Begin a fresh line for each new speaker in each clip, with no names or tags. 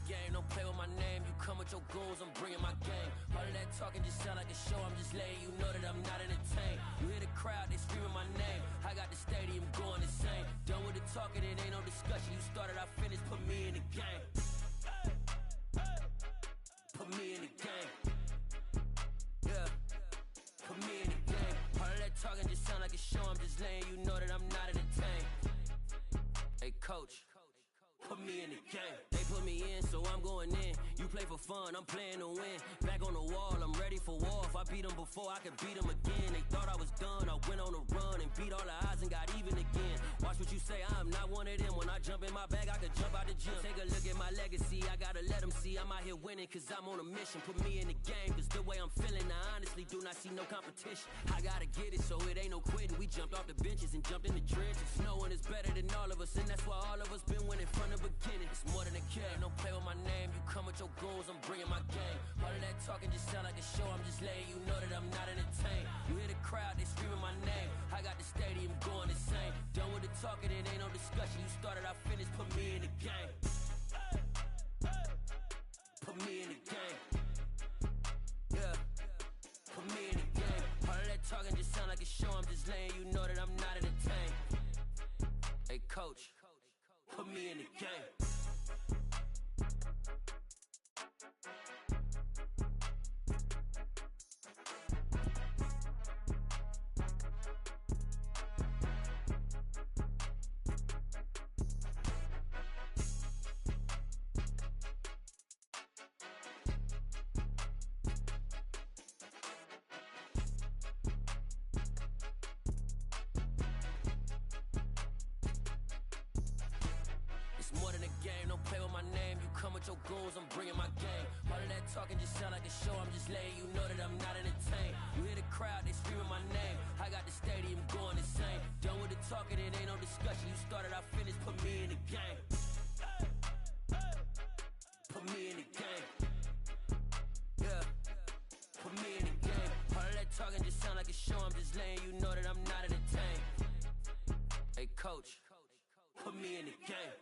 game, don't play with my name. You come with your goons, I'm bringing my game. All of that talking just sound like a show, I'm just letting you know that I'm not entertained. You hear the crowd, they screaming my name. I got the stadium going insane. Done with the talking, it ain't no discussion. You started, I finished, put me in the game. Put me in the game. Yeah, put me in the game. All of that talking just sound like a show, I'm just letting you know that I'm not entertained. Hey coach, put me in the game. They put me in, so I'm going in. You play for fun, I'm playing to win. Back on the wall, I'm ready for war. If I beat them before, I could beat them again. They thought I was done, I went on a run and beat all the odds and got even again. Watch what you say, I'm not one of them. When I jump in my bag, I could jump out the gym. Take a look at my legacy, I gotta let them see I'm out here winning, cause I'm on a mission. Put me in the game, cause the way I'm feeling, I honestly do not see no competition. I gotta get it, so it ain't no quitting. We jumped off the benches and jumped in the trenches. No one is better than all of us, and that's why all of us been winning from the beginning. It's more than a game, don't play with my name. You come with your goons, I'm bringing my game. All of that talking just sound like a show, I'm just letting you know that I'm not entertained. You hear the crowd, they screaming my name. I got the stadium going insane. Done with the talking, it ain't no discussion. You started, I finished, put me in the game. Put me in the game. Yeah, put me in the game. All of that talking just sound like a show, I'm just letting you know that I'm not entertained. Hey coach, put me in the game. Come with your goons, I'm bringing my game. All of that talking just sound like a show, I'm just letting you know that I'm not entertained. You hear the crowd, they screaming my name. I got the stadium going insane. Done with the talking, it ain't no discussion. You started, I finished, put me in the game. Put me in the game. Yeah, put me in the game. All of that talking just sound like a show, I'm just letting you know that I'm not entertained. Hey coach, put me in the game.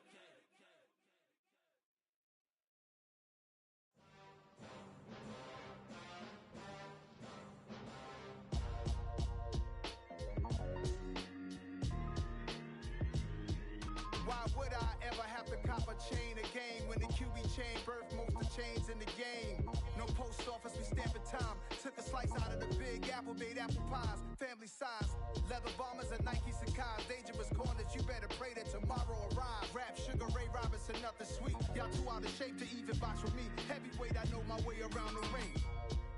Why would I ever have to cop a chain again when the QB chain birthed most of the chains in the game? No post office, we stamping time. Took a slice out of the big apple, made apple pies, family size. Leather bombers and Nike Sacai's. Dangerous corners, you better pray that tomorrow arrives. Rap, Sugar Ray Robinson, nothing sweet. Y'all too out of shape to even box with me. Heavyweight, I know my way around the ring.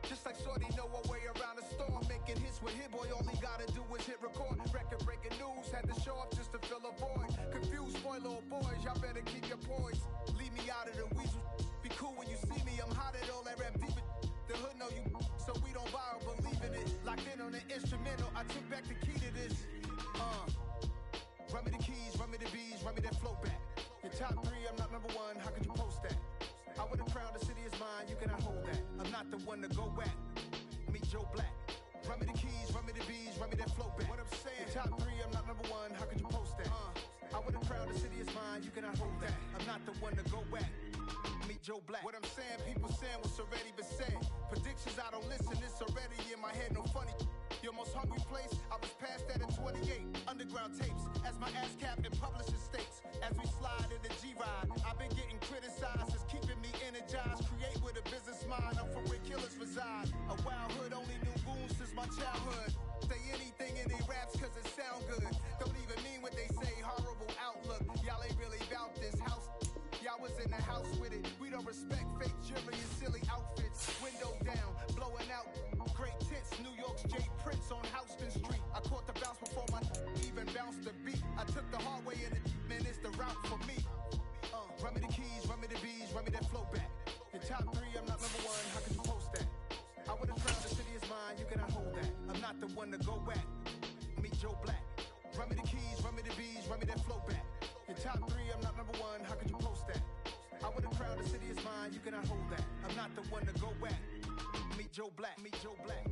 Just like Shorty know her way around the storm. Making hits with Hit Boy, all he gotta do is hit record. Record breaking news, had to show up just to fill a void. Confused boy, little boys, y'all better keep your poise. Leave me out of the weasel. Be cool when you see me, I'm hot at all that rap deep. The hood know you, so we don't borrow, believe in it. Locked in on the instrumental, I took back the key to this. Run me the keys, run me the bees, run me that flow back. Your top three, I'm not number one, how could you post that? I would have crowned the city is mine, you cannot hold that. I'm not the one to go back. Meet Joe Black. Run me the keys, run me the bees, run me that flow back. What I'm saying, your top three, I'm not number one, how could you post that? I would have crowned the city is mine, you cannot hold that. I'm not the one to go back. Meet Joe Black. What I'm saying, people saying what's already been said. Predictions, I don't listen, it's already in my head, no funny. Your most hungry place, I was past that at 28. Underground tapes, as my ass cap in publishing states. As we slide in the G-Ride, I've been getting criticized, it's keeping me energized. Create with a business mind, I'm from where killers reside. A wild hood, only knew goons since my childhood. Say anything in they raps cause it sound good. Don't even mean what they say, horrible outlook. Y'all ain't really about this house. Y'all was in the house with it. We don't respect fake jewelry and silly outfits. Window down, blowing out. Great tits, New York's J. Prince on Houston Street. I caught the bounce before my even bounced the beat. I took the hard way in it, man, it's the route for me. Run me the keys, run me the bees, run me that flow back. Your top three, I'm not number one, how could you post that? I would have crowned the city is mine, you cannot hold that. I'm not the one to go back. Meet Joe Black. Run me the keys, run me the bees, run me that flow back. Your top three, I'm not number one, how could you post that? I would have crowned the city is mine, you cannot hold that. I'm not the one to go back. Meet Joe Black, meet Joe Black.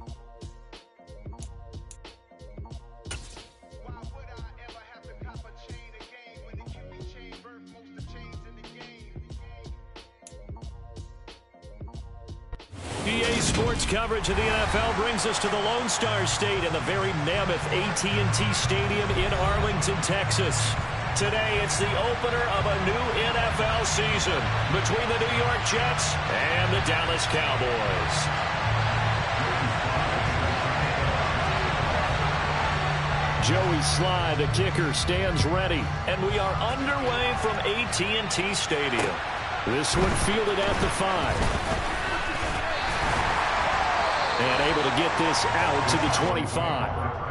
Why would I ever have to cop a chain again when the QB chain birthed most of the chains in the game?
Today's sports coverage of the NFL brings us to the Lone Star State and the very mammoth AT&T Stadium in Arlington, Texas. Today, it's the opener of a new NFL season between the New York Jets and the Dallas Cowboys. Joey Sly, the kicker, stands ready, and we are underway from AT&T Stadium. This one fielded at the 5. And able to get this out to the 25.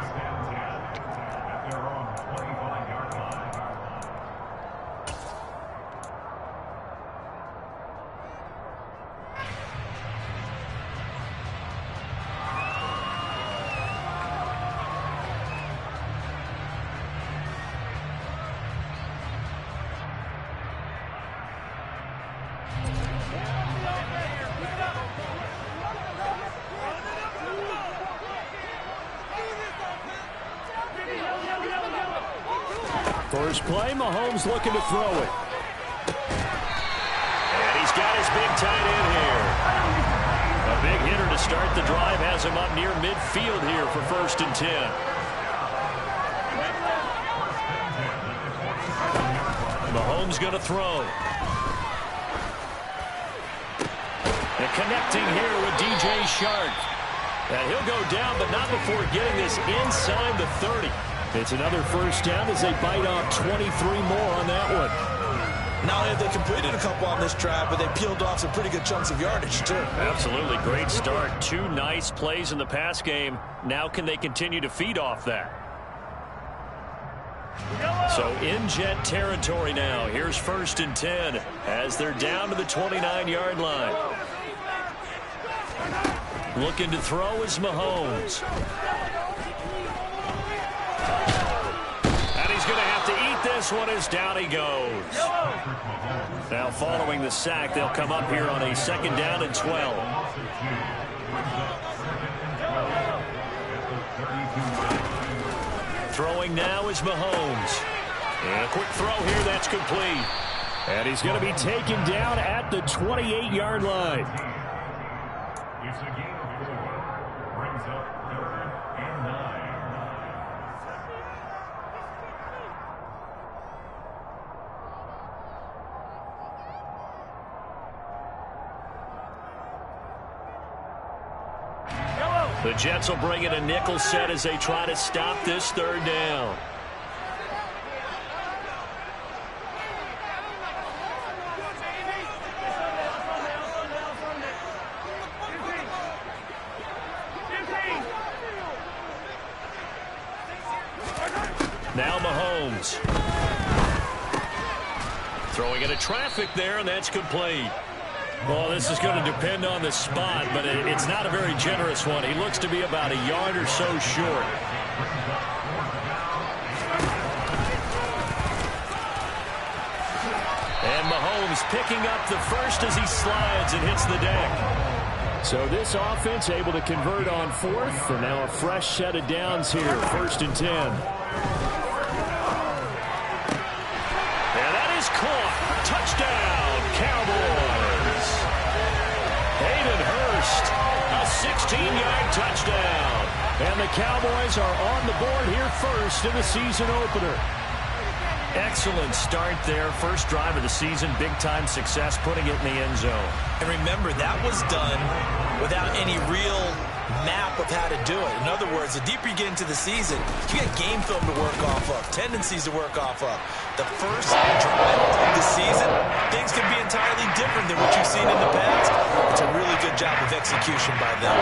First play, Mahomes looking to throw it. And he's got his big tight end here. A big hitter to start the drive has him up near midfield here for 1st and 10. Mahomes going to throw. And connecting here with DJ Shark. And he'll go down, but not before getting this inside the 30. It's another first down as they bite off 23 more on that one.
Not only have they completed a couple on this drive, but they peeled off some pretty good chunks of yardage, too.
Absolutely. Great start. 2 nice plays in the pass game. Now can they continue to feed off that? So in Jet territory now. Here's 1st and 10 as they're down to the 29-yard line. Looking to throw is Mahomes. And he's going to have to eat this one as down he goes. Now following the sack, they'll come up here on a 2nd down and 12. Throwing now is Mahomes. And a quick throw here, that's complete. And he's going to be taken down at the 28-yard line.
It's a game of 4. Brings up 3rd and 9.
The Jets will bring in a nickel set as they try to stop this 3rd down. Now Mahomes. Throwing into traffic there, and that's complete. Well, this is going to depend on the spot, but it's not a very generous one. He looks to be about a yard or so short. And Mahomes picking up the first as he slides and hits the deck. So this offense able to convert on 4th, and now a fresh set of downs here, 1st and 10. And that is caught. Touchdown, Cowboys. Hayden Hurst, a 16-yard touchdown. And the Cowboys are on the board here first in the season opener. Excellent start there. First drive of the season, big-time success, putting it in the end zone.
And remember, that was done without any real map of how to do it. In other words, the deeper you get into the season, you get game film to work off of, tendencies to work off of. The first drive of the season, things can be entirely different than what you've seen in the past. It's a really good job of execution by them.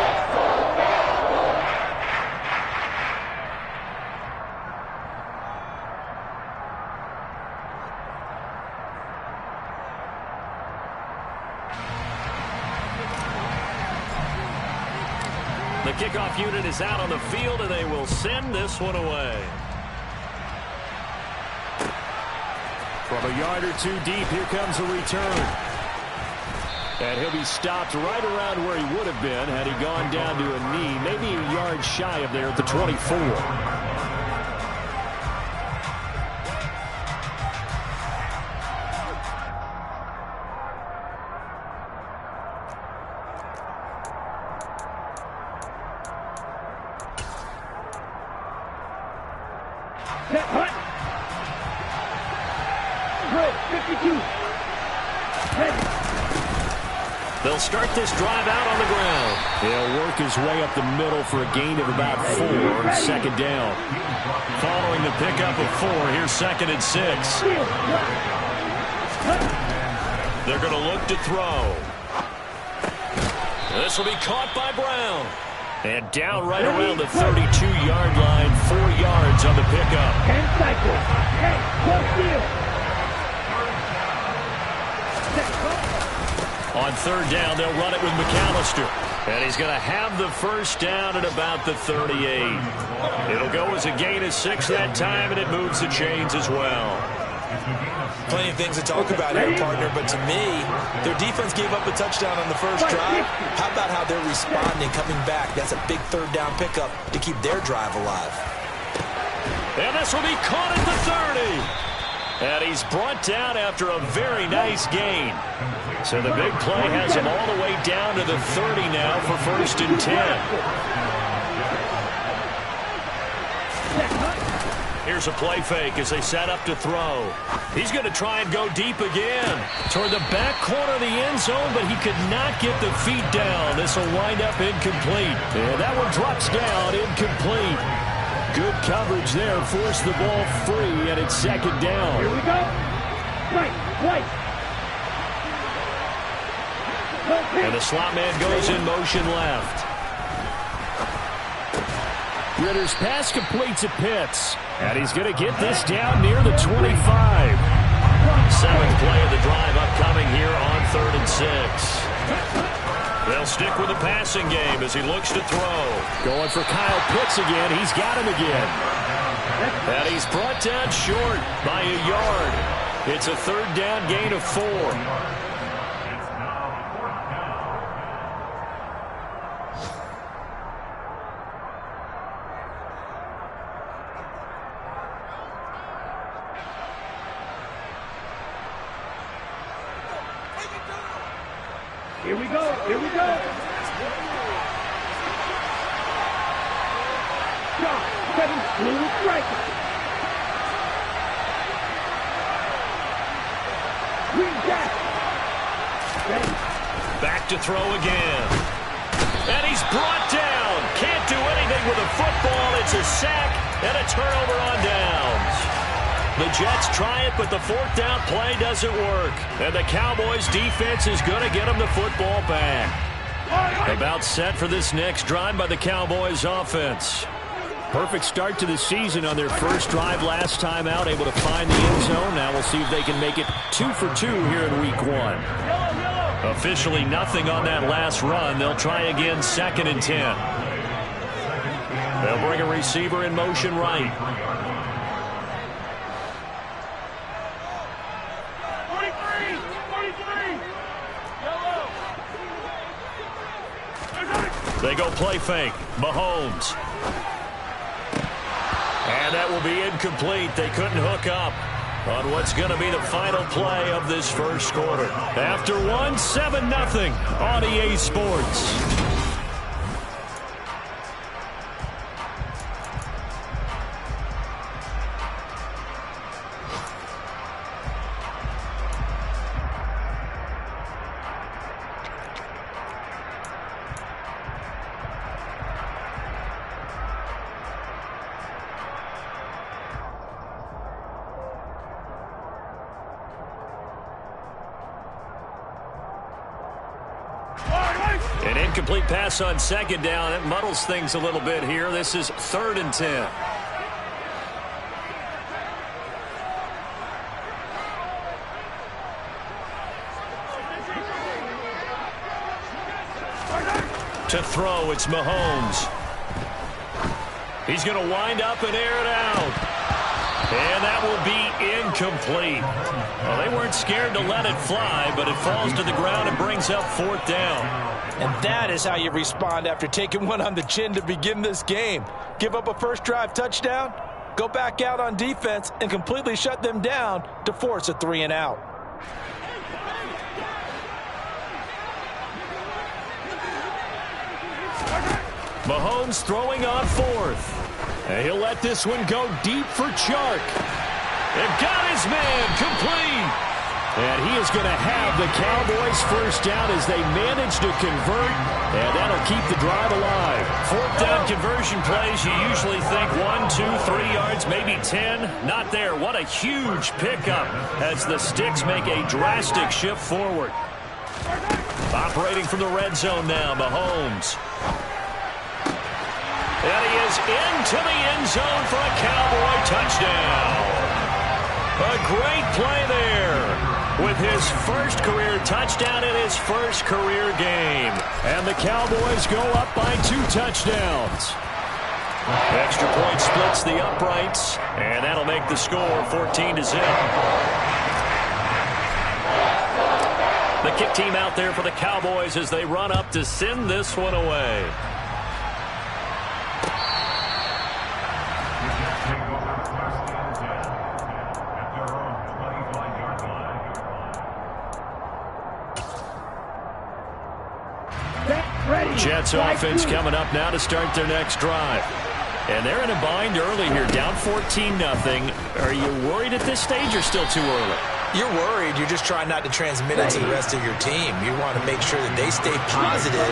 The kickoff unit is out on the field, and they will send this one away. From a yard or 2 deep, here comes a return. And he'll be stopped right around where he would have been had he gone down to a knee, maybe a yard shy of there at the 24.
Set, hut. Drill, 52. Ready.
They'll start this drive out on the ground. He'll work his way up the middle for a gain of about 4 on second down. Following the pickup of 4, here's 2nd and 6. They're going to look to throw. This will be caught by Brown. And down right around the 32-yard line, 4 yards on the pickup.
And cycle. Hey, close deal.
On 3rd down, they'll run it with McAllister. And he's going to have the first down at about the 38. It'll go as a gain of 6 that time, and it moves the chains as well.
Plenty of things to talk about here, partner, but to me, their defense gave up a touchdown on the first drive. How about how they're responding, coming back? That's a big 3rd down pickup to keep their drive alive.
And this will be caught at the 30. And he's brought down after a very nice gain. So the big play has him all the way down to the 30 now for 1st and 10. Here's a play fake as they set up to throw. He's going to try and go deep again toward the back corner of the end zone, but he could not get the feet down. This will wind up incomplete. And that one drops down, incomplete. Good coverage there, forced the ball free, and it's 2nd down.
Here we go. Right.
And the slot man goes in motion left. Ritter's pass completes at Pitts. And he's going to get this down near the 25. 7th play of the drive upcoming here on 3rd and 6. They'll stick with the passing game as he looks to throw. Going for Kyle Pitts again. He's got him again. And he's brought down short by a yard. It's a 3rd down gain of 4.
Here we go. Shot, 7, smooth striker. Green jack.
Back to throw again. And he's brought down. Can't do anything with a football. It's a sack and a turnover on downs. The Jets try it, but the 4th down play doesn't work. And the Cowboys' defense is going to get them the football back. About set for this next drive by the Cowboys' offense. Perfect start to the season on their first drive last time out, able to find the end zone. Now we'll see if they can make it 2 for 2 here in week 1. Officially nothing on that last run. They'll try again 2nd and 10. They'll bring a receiver in motion right. They go play fake. Mahomes. And that will be incomplete. They couldn't hook up on what's going to be the final play of this first quarter. After 1, 7-0 on EA Sports. An incomplete pass on 2nd down. It muddles things a little bit here. This is 3rd and 10. To throw, it's Mahomes. He's going to wind up and air it out. And that will be incomplete. Well, they weren't scared to let it fly, but it falls to the ground and brings up 4th down.
And that is how you respond after taking one on the chin to begin this game. Give up a first drive touchdown, go back out on defense, and completely shut them down to force a 3 and out.
Mahomes throwing on 4th. And he'll let this one go deep for Chark. And got his man complete. And he is going to have the Cowboys first down as they manage to convert, and that'll keep the drive alive. Fourth down conversion plays, you usually think 1, 2, 3 yards, maybe 10. Not there. What a huge pickup as the Sticks make a drastic shift forward. Operating from the red zone now, Mahomes. And he is into the end zone for a Cowboy touchdown. A great play there with his first career touchdown in his first career game. And the Cowboys go up by 2 touchdowns. Extra point splits the uprights, and that'll make the score 14-0. The kick team out there for the Cowboys as they run up to send this one away. Jets offense coming up now to start their next drive. And they're in a bind early here, down 14-0. Are you worried at this stage or still too early?
You're worried. You're just trying not to transmit it to the rest of your team. You want to make sure that they stay positive,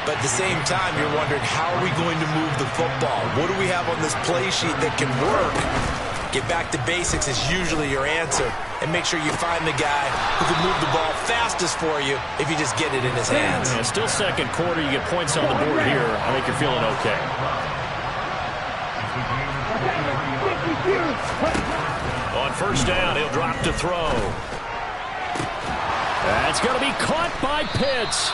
but at the same time, you're wondering, how are we going to move the football? What do we have on this play sheet that can work? Get back to basics is usually your answer, and make sure you find the guy who can move the ball fastest for you if you just get it in his hands.
Yeah, still second quarter. You get points on the board here. I think you're feeling okay. On first down, he'll drop to throw. That's going to be caught by Pitts.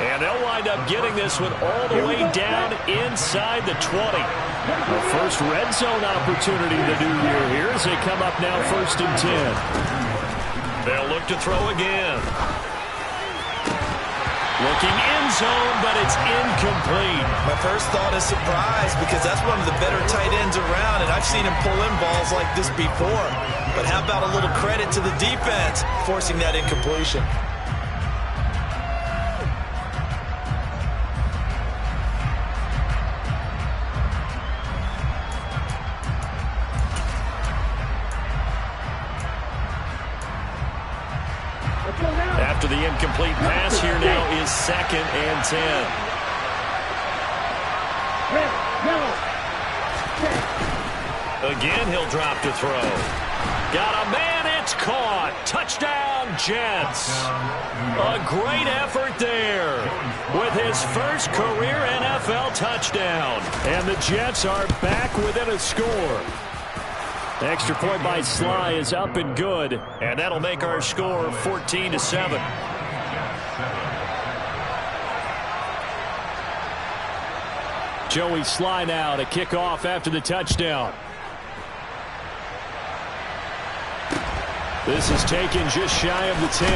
And they'll wind up getting this one all the way down inside the 20. The first red zone opportunity of the new year here as they come up now 1st and 10. They'll look to throw again. Looking end zone, but it's incomplete.
My first thought is surprise, because that's one of the better tight ends around, and I've seen him pull in balls like this before. But how about a little credit to the defense forcing that incompletion?
After the incomplete pass, here now is 2nd and 10. Again, he'll drop to throw. Got a man, it's caught. Touchdown, Jets. A great effort there with his first career NFL touchdown. And the Jets are back within a score. Extra point by Sly is up and good, and that'll make our score 14-7. Joey Sly now to kick off after the touchdown. This is taken just shy of the 10.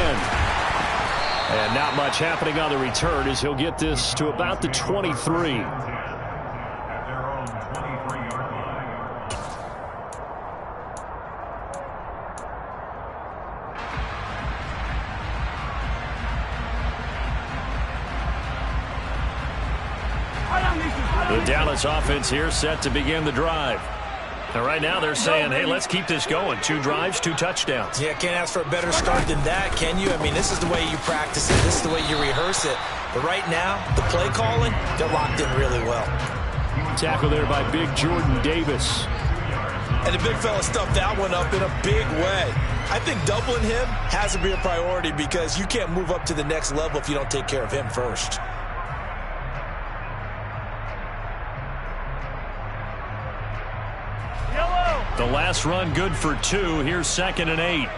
And not much happening on the return as he'll get this to about the 23. The Dallas offense here set to begin the drive. And right now they're saying, hey, let's keep this going. 2 drives, 2 touchdowns.
Yeah, can't ask for a better start than that, can you? I mean, this is the way you practice it. This is the way you rehearse it. But right now, the play calling, they're locked in really well.
Tackle there by big Jordan Davis.
And the big fella stuffed that one up in a big way. I think doubling him has to be a priority, because you can't move up to the next level if you don't take care of him first.
The last run good for 2. Here's 2nd and 8.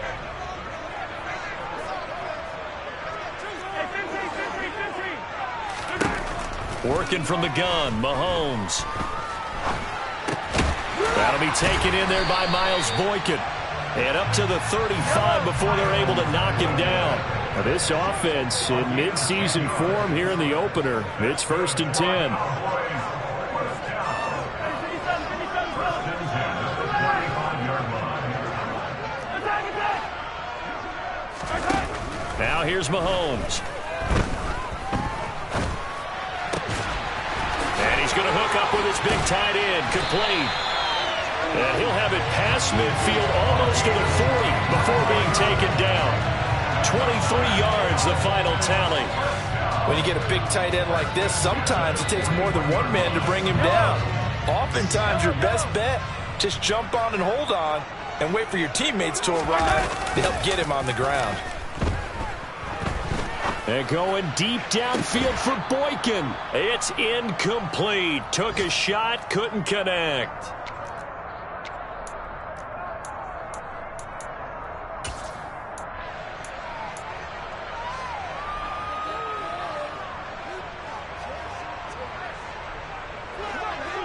Working from the gun, Mahomes. That'll be taken in there by Miles Boykin. And up to the 35 before they're able to knock him down. Now this offense in midseason form here in the opener. It's 1st and 10. Now here's Mahomes. And he's going to hook up with this big tight end, complete. And he'll have it past midfield almost to the 40 before being taken down. 23 yards, the final tally.
When you get a big tight end like this, sometimes it takes more than one man to bring him down. Oftentimes, your best bet, just jump on and hold on and wait for your teammates to arrive to help get him on the ground.
And going deep downfield for Boykin. It's incomplete. Took a shot, couldn't connect.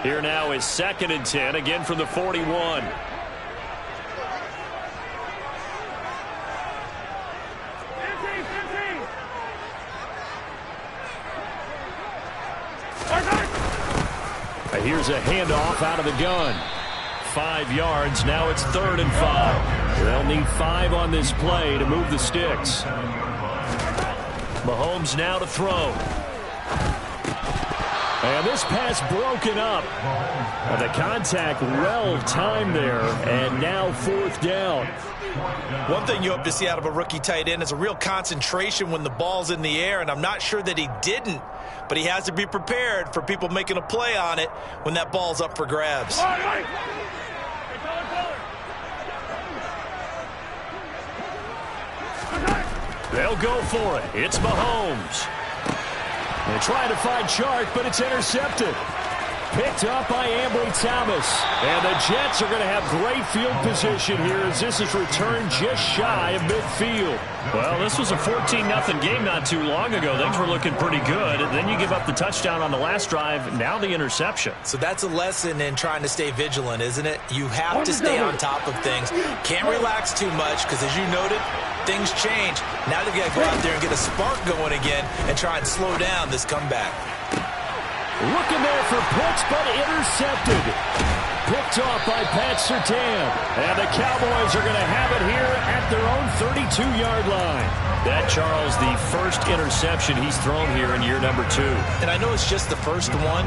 Here now is 2nd and 10, again from the 41. Here's a handoff out of the gun. 5 yards. Now it's 3rd and 5. They'll need 5 on this play to move the sticks. Mahomes now to throw. And this pass broken up. And the contact well timed there. And now 4th down.
One thing you hope to see out of a rookie tight end is a real concentration when the ball's in the air, and I'm not sure that he didn't, but he has to be prepared for people making a play on it when that ball's up for grabs.
They'll go for it. It's Mahomes. They're trying to find Chark, but it's intercepted. Picked up by Ambry Thomas. And the Jets are going to have great field position here as this is returned just shy of midfield. Well, this was a 14-0 game not too long ago. Things were looking pretty good. Then you give up the touchdown on the last drive. Now the interception.
So that's a lesson in trying to stay vigilant, isn't it? You have to stay on top of things. Can't relax too much because, as you noted, things change. Now they've got to go out there and get a spark going again and try and slow down this comeback.
Looking there for Pitts, but intercepted. Picked off by Pat Surtain. And the Cowboys are going to have it here at their own 32-yard line. That, Charles, the first interception he's thrown here in year number 2.
And I know it's just the first one,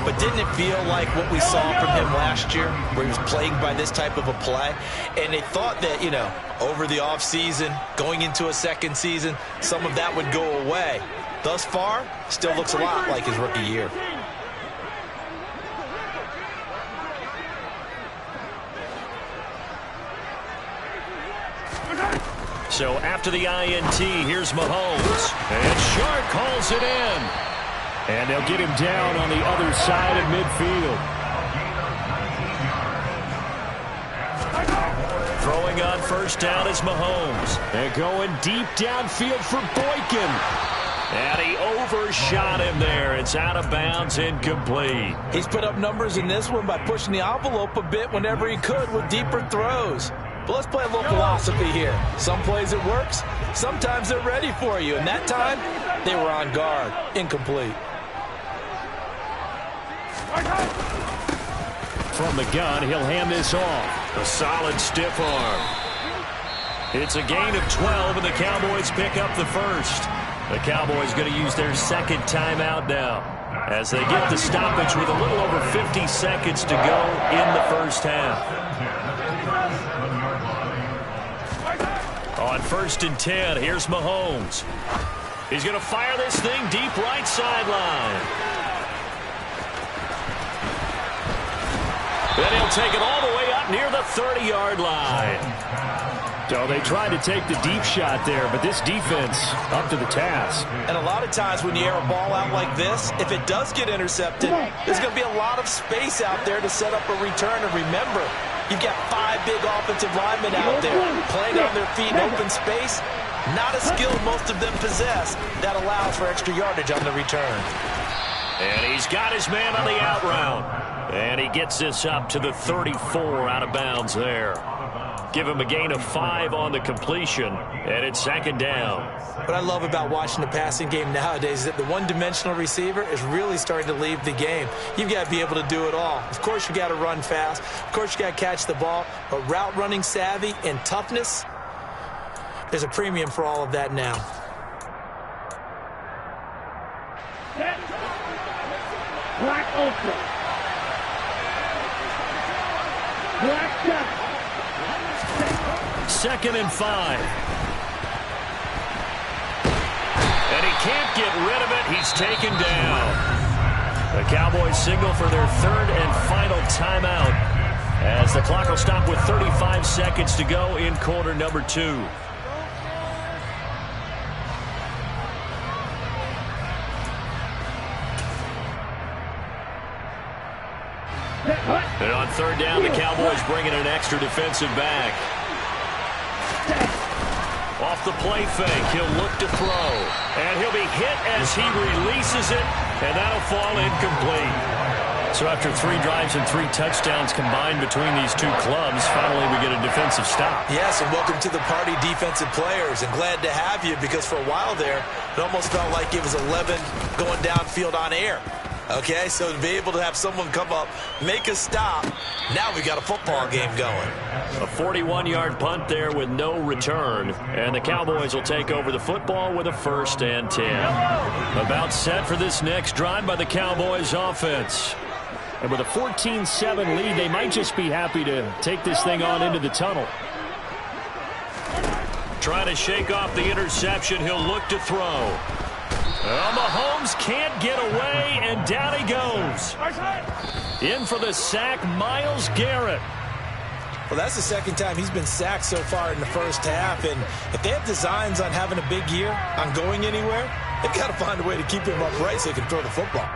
but didn't it feel like what we saw from him last year, where he was plagued by this type of a play? And they thought that, you know, over the offseason, going into a second season, some of that would go away. Thus far, still looks a lot like his rookie year.
So after the INT, here's Mahomes. And Chark calls it in. And they'll get him down on the other side of midfield. Throwing on first down is Mahomes. And going deep downfield for Boykin. And he overshot him there. It's out of bounds, incomplete.
He's put up numbers in this one by pushing the envelope a bit whenever he could with deeper throws. But let's play a little philosophy here. Some plays it works, sometimes they're ready for you. And that time, they were on guard. Incomplete.
From the gun, he'll hand this off. A solid stiff arm. It's a gain of 12, and the Cowboys pick up the first. The Cowboys going to use their second timeout now as they get the stoppage with a little over 50 seconds to go in the first half. On 1st and 10, here's Mahomes. He's going to fire this thing deep right sideline. Then he'll take it all the way up near the 30-yard line. So they tried to take the deep shot there, but this defense up to the task.
And a lot of times when you air a ball out like this, if it does get intercepted, there's going to be a lot of space out there to set up a return. And remember, you've got 5 big offensive linemen out there playing on their feet in open space. Not a skill most of them possess that allows for extra yardage on the return.
And he's got his man on the out route. And he gets this up to the 34 out of bounds there. Give him a gain of 5 on the completion, and it's 2nd down.
What I love about watching the passing game nowadays is that the one-dimensional receiver is really starting to leave the game. You've got to be able to do it all. Of course, you've got to run fast. Of course, you've got to catch the ball. But route running savvy and toughness, there's a premium for all of that now.
Black Ultra. Black shot.
2nd and 5. And he can't get rid of it. He's taken down. The Cowboys signal for their 3rd and final timeout as the clock will stop with 35 seconds to go in quarter number 2. And on 3rd down, the Cowboys bring in an extra defensive back. Off the play fake, he'll look to throw. And he'll be hit as he releases it, and that'll fall incomplete. So after 3 drives and 3 touchdowns combined between these two clubs, finally we get a defensive stop.
Yes, and welcome to the party, defensive players. And glad to have you, because for a while there, it almost felt like it was 11 going downfield on air. Okay, so to be able to have someone come up, make a stop, now we got a football game going.
A 41-yard punt there with no return, and the Cowboys will take over the football with a 1st and 10. About set for this next drive by the Cowboys offense. And with a 14-7 lead, they might just be happy to take this thing on into the tunnel. Trying to shake off the interception, he'll look to throw. Well, Mahomes can't get away, and down he goes. In for the sack, Myles Garrett.
Well, that's the 2nd time he's been sacked so far in the first half, and if they have designs on having a big year, on going anywhere, they've got to find a way to keep him upright so he can throw the football.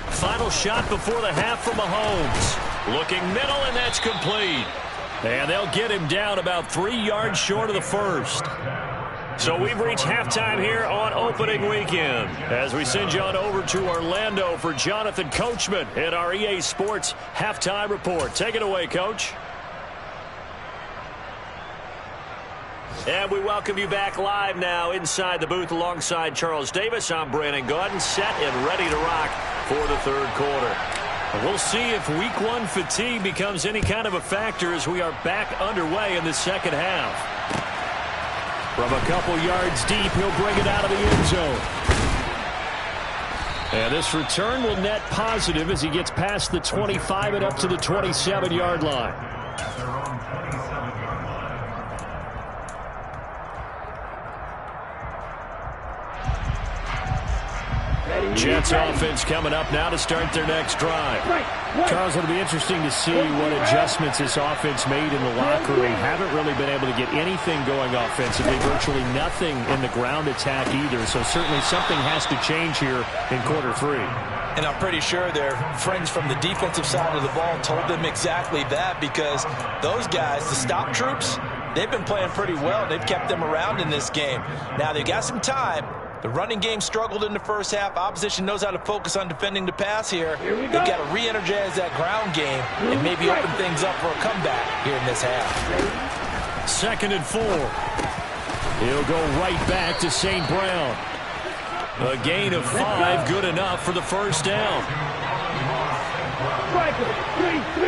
Final shot before the half for Mahomes. Looking middle, and that's complete. And they'll get him down about 3 yards short of the 1st. So we've reached halftime here on opening weekend as we send you on over to Orlando for Jonathan Coachman in our EA Sports Halftime Report. Take it away, Coach. And we welcome you back live now inside the booth alongside Charles Davis. I'm Brandon Gaudin, set and ready to rock for the 3rd quarter. We'll see if week 1 fatigue becomes any kind of a factor as we are back underway in the 2nd half. From a couple yards deep, he'll bring it out of the end zone. And this return will net positive as he gets past the 25 and up to the 27-yard line. Jets offense coming up now to start their next drive. Charles, it'll be interesting to see what adjustments this offense made in the locker room. Haven't really been able to get anything going offensively, virtually nothing in the ground attack either. So certainly something has to change here in quarter 3.
And I'm pretty sure their friends from the defensive side of the ball told them exactly that, because those guys, the stop troops, they've been playing pretty well. They've kept them around in this game. Now they've got some time. The running game struggled in the first half. Opposition knows how to focus on defending the pass here. They've got to re-energize that ground game and maybe open things up for a comeback here in this half.
2nd and 4. He'll go right back to St. Brown. A gain of 5, good enough for the 1st down.
3-3.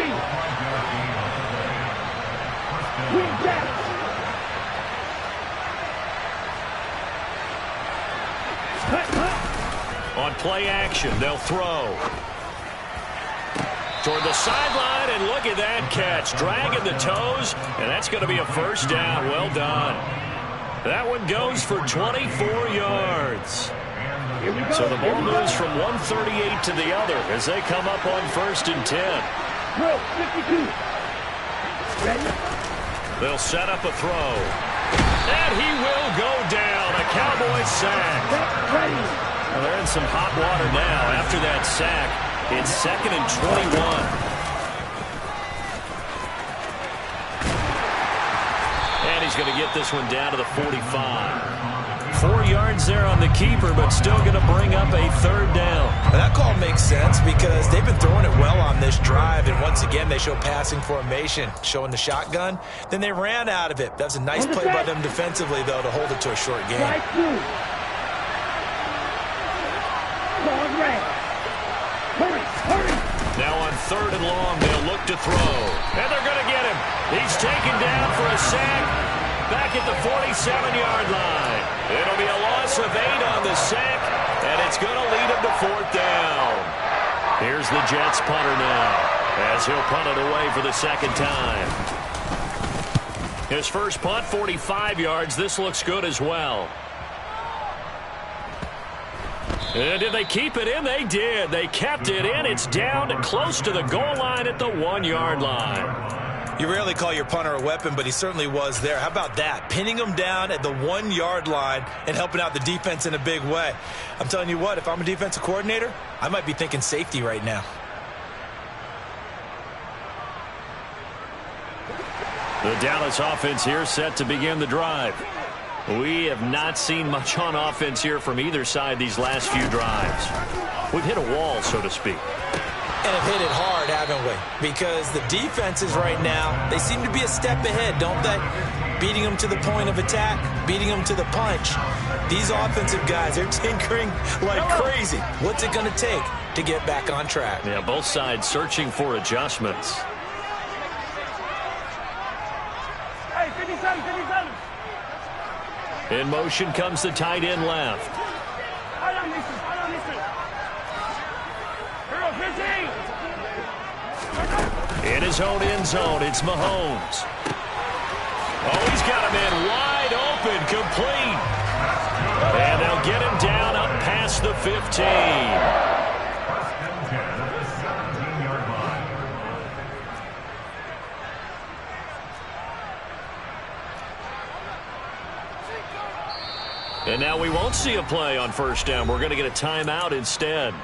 Win back.
On play action, they'll throw. Toward the sideline, and look at that catch. Dragging the toes, and that's going to be a 1st down. Well done. That one goes for 24 yards. So the ball moves from one 38 to the other as they come up on 1st and 10.
52. Ready?
They'll set up a throw. And he will go down. A Cowboys sack. Well, they're in some hot water now after that sack. It's 2nd and 21. And he's going to get this one down to the 45. 4 yards there on the keeper, but still going to bring up a 3rd down.
Well, that call makes sense because they've been throwing it well on this drive, and once again they show passing formation, showing the shotgun. Then they ran out of it. That's a nice play by them defensively, though, to hold it to a short game.
Now on 3rd and long, they'll look to throw. And they're going to get him. He's taken down for a sack. back at the 47-yard line. It'll be a loss of 8 on the sack, and it's going to lead him to 4th down. Here's the Jets punter now, as he'll punt it away for the second time. His first punt, 45 yards. This looks good as well. And did they keep it in? They did. They kept it in. It's down close to the goal line at the 1-yard line.
You rarely call your punter a weapon, but he certainly was there. How about that? Pinning him down at the 1-yard line and helping out the defense in a big way. I'm telling you what, if I'm a defensive coordinator, I might be thinking safety right now.
The Dallas offense here set to begin the drive. We have not seen much on offense here from either side these last few drives. We've hit a wall, so to speak.
And have hit it hard, haven't we? Because the defenses right now, they seem to be a step ahead, don't they? Beating them to the point of attack, beating them to the punch. These offensive guys are tinkering like crazy. What's it going to take to get back on track?
Yeah, both sides searching for adjustments.
Hey, 57, 57.
In motion comes the tight end left.
Hold on, listen. Hero 15.
In his own end zone, it's Mahomes. Oh, he's got him in wide open, complete. And they'll get him down up past the 15. And now we won't see a play on first down. We're going to get a timeout instead.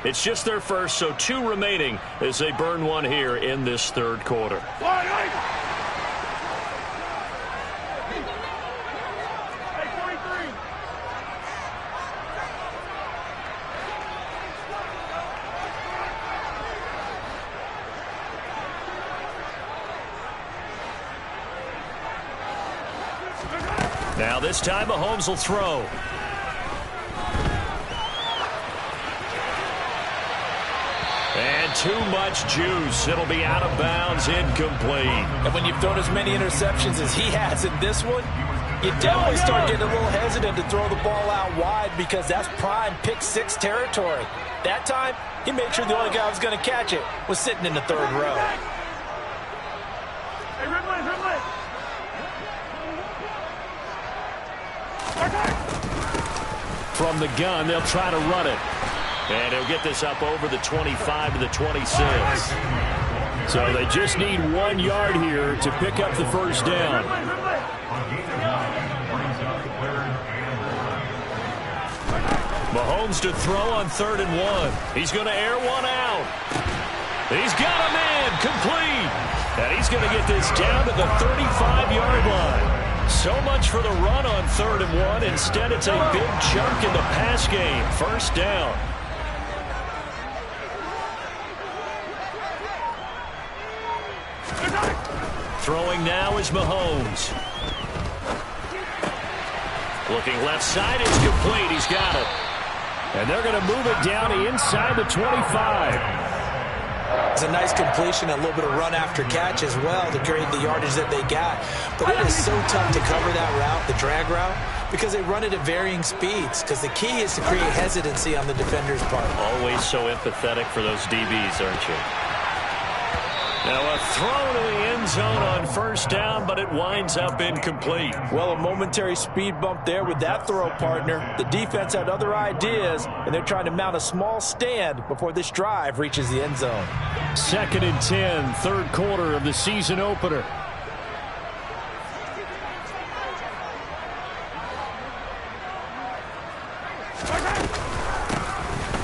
It's just their first, so 2 remaining as they burn one here in this third quarter. Now this time Mahomes will throw. And too much juice. It'll be out of bounds, incomplete.
And when you've thrown as many interceptions as he has in this one, you definitely start getting a little hesitant to throw the ball out wide because that's prime pick-6 territory. That time, he made sure the only guy who was going to catch it was sitting in the third row.
Hey, Ridley.
From the gun, they'll try to run it. And he'll get this up over the 25 to the 26. So they just need 1 yard here to pick up the first down. Mahomes to throw on 3rd and 1. He's going to air one out. He's got him in, complete. And he's going to get this down to the 35-yard line. So much for the run on 3rd and 1. Instead, it's a big chunk in the pass game. First down. Throwing now is Mahomes. Looking left side, it's complete. He's got it. And they're going to move it down inside the 25.
It's a nice completion, a little bit of run after catch as well to create the yardage that they got. But it is so tough to cover that route, the drag route, because they run it at varying speeds. Because the key is to create hesitancy on the defender's part.
Always so empathetic for those DBs, aren't you? Now a throw to the end zone on first down, but it winds up incomplete.
Well, a momentary speed bump there with that throw, partner. The defense had other ideas, and they're trying to mount a small stand before this drive reaches the end zone.
2nd and 10, third quarter of the season opener.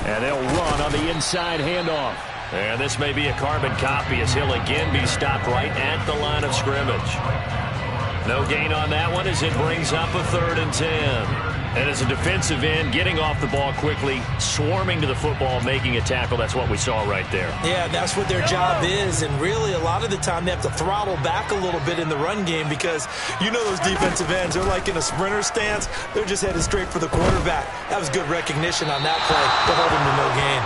And they'll run on the inside handoff. And this may be a carbon copy as he'll again be stopped right at the line of scrimmage. No gain on that one as it brings up a 3rd and 10. And as a defensive end, getting off the ball quickly, swarming to the football, making a tackle, that's what we saw right there.
Yeah, that's what their job is. And really, a lot of the time, they have to throttle back a little bit in the run game because you know those defensive ends, they're like in a sprinter stance. They're just headed straight for the quarterback. That was good recognition on that play to hold him to no gain.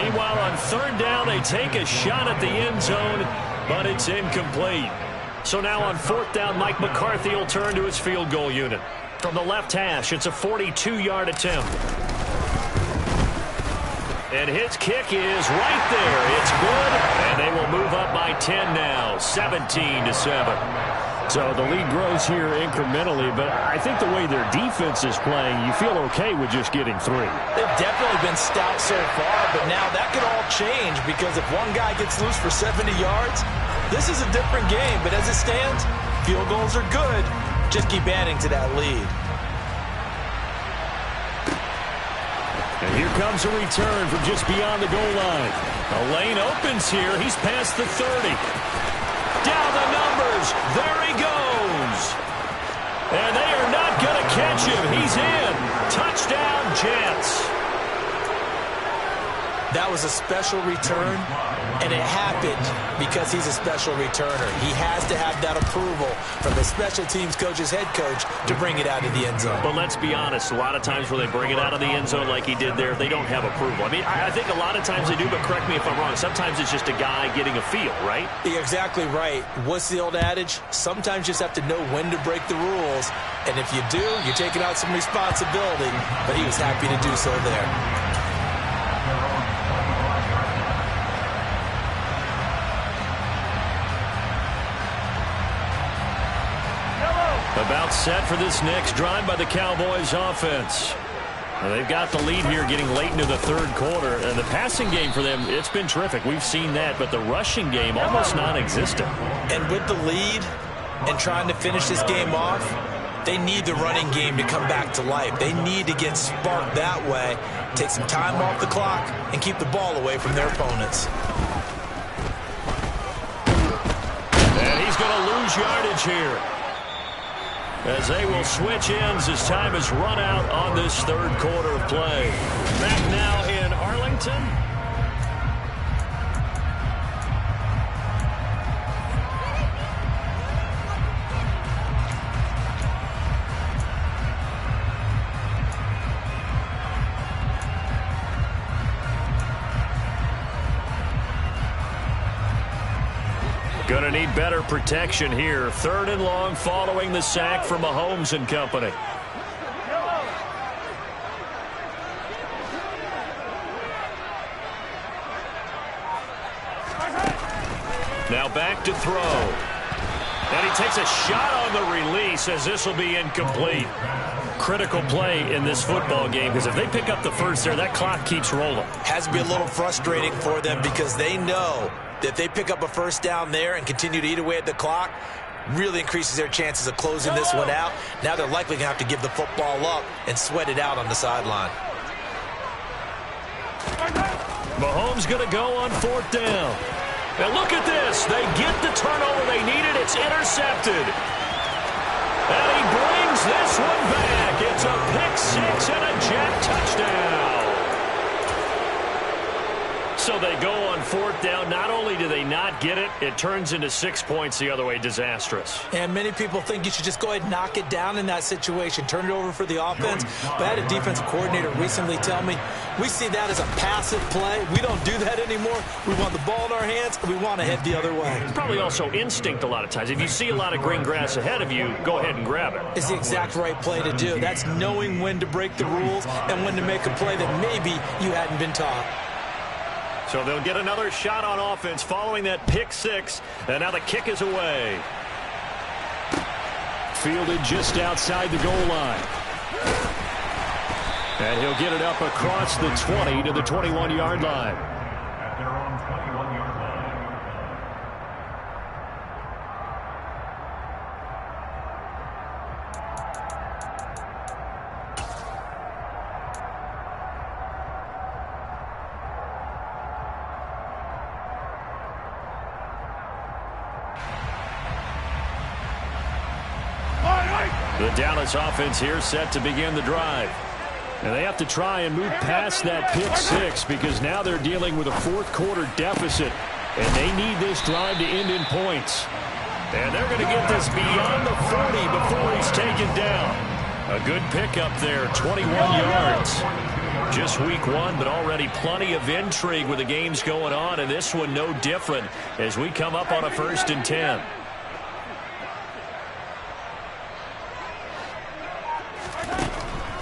Meanwhile, on 3rd down, they take a shot at the end zone, but it's incomplete. So now on 4th down, Mike McCarthy will turn to his field goal unit. From the left hash, it's a 42-yard attempt. And his kick is right there. It's good, and they will move up by 10 now, 17-7.
So the lead grows here incrementally, but I think the way their defense is playing, you feel okay with just getting 3.
They've definitely been stout so far, but now that could all change because if one guy gets loose for 70 yards, this is a different game. But as it stands, field goals are good. Just keep adding to that lead.
And here comes a return from just beyond the goal line. A lane opens here. He's past the 30. Down the numbers. There he goes. And they are not going to catch him. He's in. Touchdown, Jets.
That was a special return, and it happened because he's a special returner. He has to have that approval from the special teams coach's head coach to bring it out of the end zone.
But let's be honest, a lot of times where they bring it out of the end zone like he did there, they don't have approval. I mean, I think a lot of times they do, but correct me if I'm wrong. Sometimes it's just a guy getting a feel, right?
You're exactly right. What's the old adage? Sometimes you just have to know when to break the rules, and if you do, you're taking out some responsibility, but he was happy to do so there.
About set for this next drive by the Cowboys offense. Well, they've got the lead here getting late into the 3rd quarter. And the passing game for them, it's been terrific. We've seen that. But the rushing game, almost non-existent.
And with the lead and trying to finish this game off, they need the running game to come back to life. They need to get sparked that way, take some time off the clock, and keep the ball away from their opponents.
And he's going to lose yardage here, as they will switch ends as time has run out on this 3rd quarter of play. Back now in Arlington. Going to need better protection here. 3rd and long following the sack from Mahomes and company. Now back to throw. And he takes a shot on the release as this will be incomplete. Critical play in this football game because if they pick up the first there, that clock keeps rolling.
Has to be a little frustrating for them because they know that if they pick up a first down there and continue to eat away at the clock, really increases their chances of closing this one out. Now they're likely going to have to give the football up and sweat it out on the sideline.
Mahomes going to go on 4th down. Now look at this. They get the turnover they needed. It's intercepted. And he brings this one back. It's a pick 6 and a Jet touchdown. So they go on 4th down. Not only do they not get it, it turns into 6 points the other way. Disastrous.
And many people think you should just go ahead and knock it down in that situation. Turn it over for the offense. But I had a defensive coordinator recently tell me, we see that as a passive play. We don't do that anymore. We want the ball in our hands, and we want to head the other way.
It's probably also instinct a lot of times. If you see a lot of green grass ahead of you, go ahead and grab it.
It's the exact right play to do. That's knowing when to break the rules and when to make a play that maybe you hadn't been taught.
So they'll get another shot on offense following that pick 6. And now the kick is away.
Fielded just outside the goal line. And he'll get it up across the 20 to the 21-yard line.
At their own 21-yard line.
The Dallas offense here set to begin the drive. And they have to try and move past that pick 6 because now they're dealing with a 4th quarter deficit. And they need this drive to end in points. And they're going to get this beyond the 40 before he's taken down. A good pickup there, 21 yards. Just week 1, but already plenty of intrigue with the games going on. And this one no different as we come up on a 1st and 10.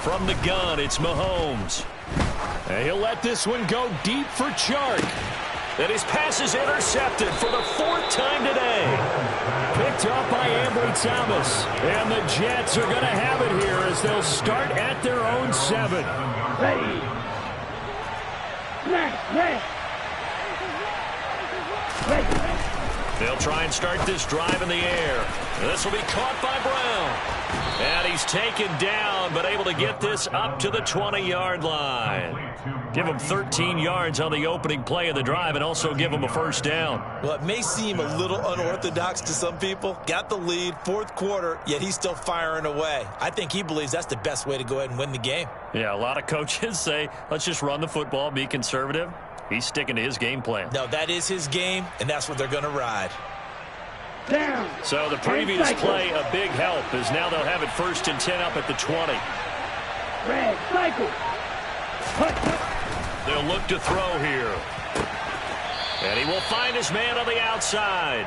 From the gun, it's Mahomes. And he'll let this one go deep for Chark. And his pass is intercepted for the 4th time today. Picked up by Ambry Thomas. And the Jets are going to have it here as they'll start at their own 7.
Ready. Next.
They'll try and start this drive in the air. This will be caught by Brown. And he's taken down, but able to get this up to the 20-yard line. Give him 13 yards on the opening play of the drive and also give him a first down.
Well, it may seem a little unorthodox to some people. Got the lead, 4th quarter, yet he's still firing away. I think he believes that's the best way to go ahead and win the game.
Yeah, a lot of coaches say, let's just run the football, be conservative. He's sticking to his game plan.
No, that is his game, and that's what they're going to ride.
Down.
So the previous play, a big help, as now they'll have it 1st and 10 up at the 20.
Red cycle.
They'll look to throw here. And he will find his man on the outside.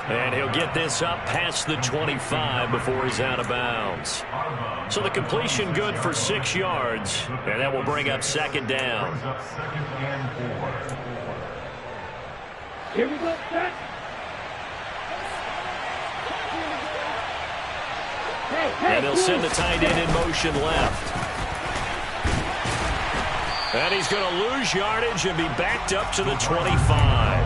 And he'll get this up past the 25 before he's out of bounds. So the completion good for 6 yards. And that will bring up 2nd down.
Here we go, set.
And they'll send the tight end in motion left. And he's going to lose yardage and be backed up to the 25.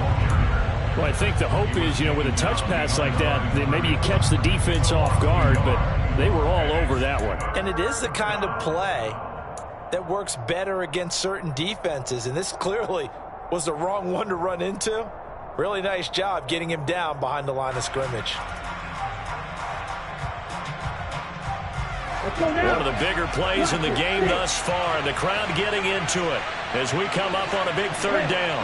Well, I think the hope is, with a touch pass like that, maybe you catch the defense off guard, but they were all over that one.
And it is the kind of play that works better against certain defenses, and this clearly was the wrong one to run into. Really nice job getting him down behind the line of scrimmage.
One of the bigger plays in the game thus far, and the crowd getting into it as we come up on a big 3rd down.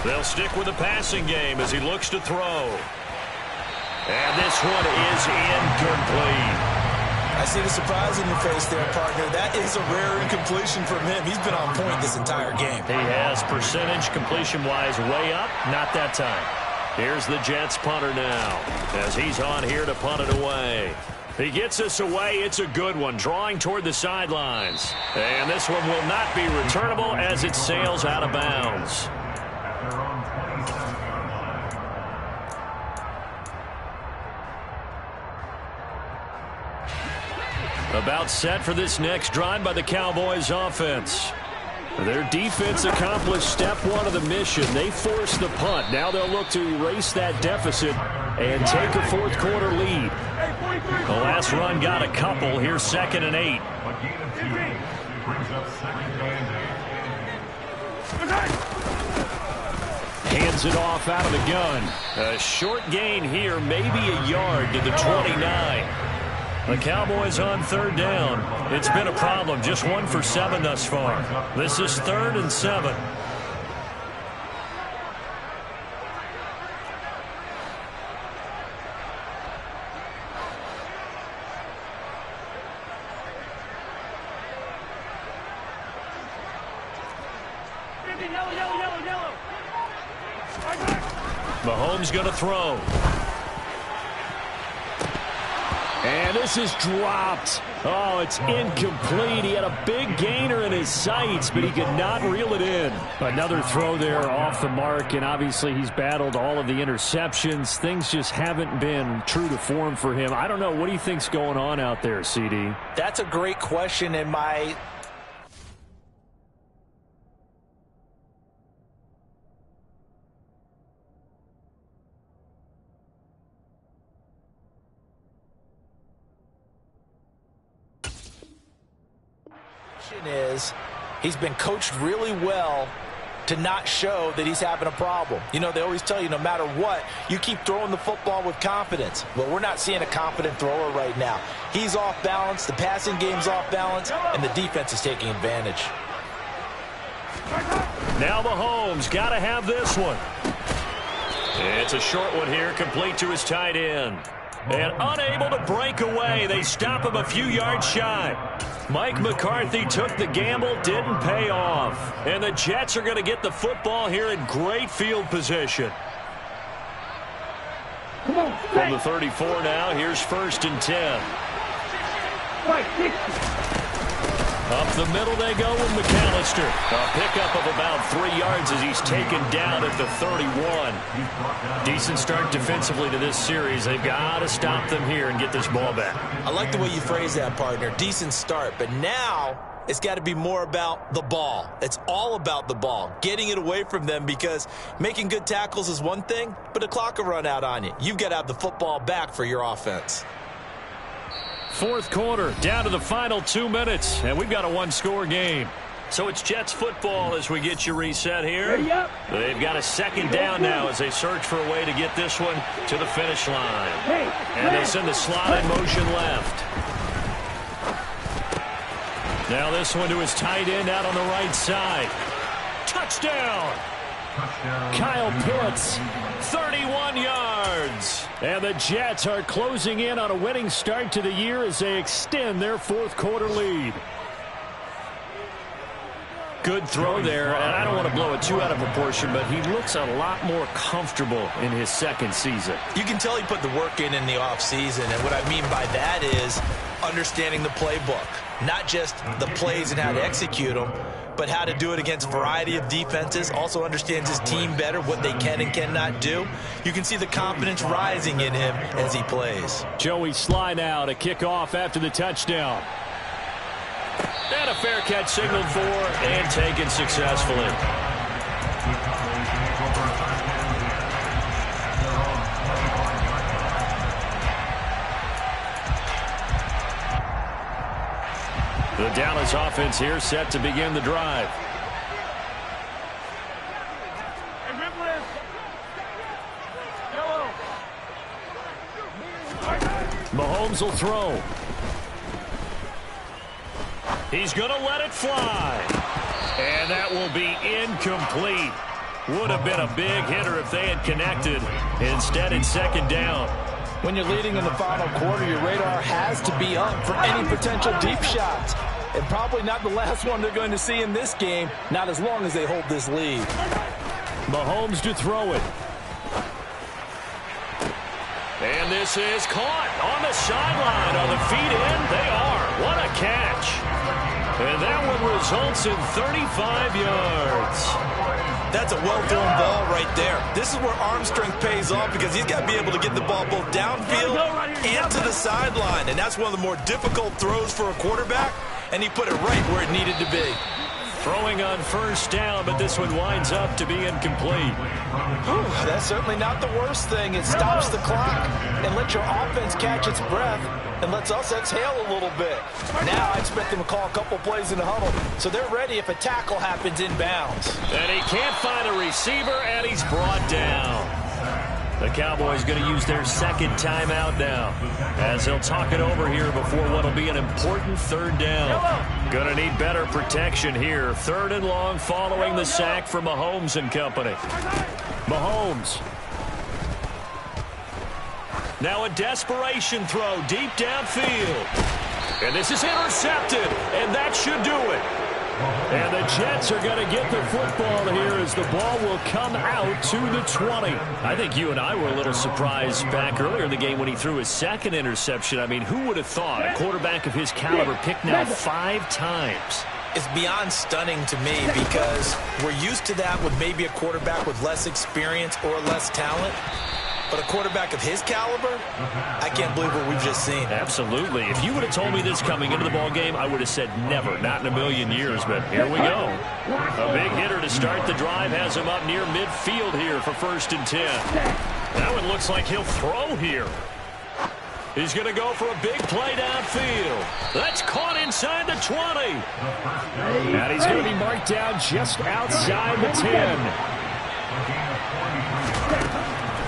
They'll stick with the passing game as he looks to throw. And this one is incomplete.
I see the surprise in your face there, partner. That is a rare incompletion from him. He's been on point this entire game.
He has percentage completion-wise way up, not that time. Here's the Jets punter now as he's on here to punt it away. He gets this away. It's a good one, drawing toward the sidelines. And this one will not be returnable as it sails out of bounds. About set for this next drive by the Cowboys offense. Their defense accomplished step 1 of the mission. They forced the punt. Now they'll look to erase that deficit and take a 4th quarter lead. The last run got a couple. Here's 2nd and 8. Hands it off out of the gun. A short gain here, maybe a yard to the 29. The Cowboys on 3rd down. It's been a problem. Just 1 for 7 thus far. This is 3rd and 7. Mahomes going to throw. And this is dropped. Oh, it's incomplete. He had a big gainer in his sights, but he could not reel it in. Another throw there off the mark, and obviously he's battled all of the interceptions. Things just haven't been true to form for him. I don't know. What do you think's going on out there, CD?
That's a great question, and my is he's been coached really well to not show that he's having a problem. They always tell you no matter what, you keep throwing the football with confidence. Well, we're not seeing a confident thrower right now. He's off balance, the passing game's off balance, and the defense is taking advantage.
Now Mahomes got to have this one. It's a short one here, complete to his tight end. And unable to break away. They stop him a few yards shy. Mike McCarthy took the gamble, didn't pay off. And the Jets are going to get the football here in great field position.
Come on.
From the 34 now, here's 1st and 10.
Right, 60.
Up the middle they go with McAllister. A pickup of about 3 yards as he's taken down at the 31. Decent start defensively to this series. They've got to stop them here and get this ball back.
I like the way you phrase that, partner. Decent start, but now it's got to be more about the ball. It's all about the ball, getting it away from them, because making good tackles is one thing, but the clock will run out on you. You've got to have the football back for your offense.
4th quarter, down to the final 2 minutes, and we've got a 1-score game. So it's Jets football as we get you reset here.
Ready up.
They've got a 2nd down now as they search for a way to get this one to the finish line. And they send the slot in motion left. Now this one to his tight end out on the right side. Touchdown! Kyle Pitts, 31 yards. And the Jets are closing in on a winning start to the year as they extend their 4th quarter lead. Good throw there, and I don't want to blow it too out of proportion, but he looks a lot more comfortable in his 2nd season.
You can tell he put the work in the offseason, and what I mean by that is understanding the playbook. Not just the plays and how to execute them, but how to do it against a variety of defenses. Also understands his team better, what they can and cannot do. You can see the confidence rising in him as he plays.
Joey Sly now to kick off after the touchdown. And a fair catch signaled for and taken successfully. The Dallas offense here set to begin the drive. Mahomes will throw. He's going to let it fly. And that will be incomplete. Would have been a big hitter if they had connected. Instead, it's 2nd down.
When you're leading in the final quarter, your radar has to be up for any potential deep shots. And probably not the last one they're going to see in this game, not as long as they hold this lead.
Mahomes to throw it. And this is caught on the sideline. On the feet in, they are. What a catch. And that one results in 35 yards.
That's a well-thrown ball right there. This is where arm strength pays off, because he's got to be able to get the ball both downfield and to the sideline. And that's one of the more difficult throws for a quarterback, and he put it right where it needed to be.
Throwing on 1st down, but this one winds up to be incomplete.
Whew, that's certainly not the worst thing. It stops the clock and lets your offense catch its breath and lets us exhale a little bit. Now I expect them to call a couple plays in the huddle, so they're ready if a tackle happens inbounds.
And he can't find a receiver, and he's brought down. The Cowboys going to use their 2nd timeout now, as they'll talk it over here before what will be an important 3rd down. Going to need better protection here. 3rd and long following the sack from Mahomes and company. Mahomes. Now a desperation throw deep downfield. And this is intercepted, and that should do it. And the Jets are going to get the football here as the ball will come out to the 20. I think you and I were a little surprised back earlier in the game when he threw his 2nd interception. I mean, who would have thought a quarterback of his caliber picked now 5 times?
It's beyond stunning to me, because we're used to that with maybe a quarterback with less experience or less talent. But a quarterback of his caliber, I can't believe what we've just seen.
Absolutely. If you would have told me this coming into the ball game, I would have said never, not in a million years. But here we go. A big hitter to start the drive has him up near midfield here for 1st and 10. That one looks like he'll throw here. He's going to go for a big play downfield. That's caught inside the 20. And he's going to be marked down just outside the 10.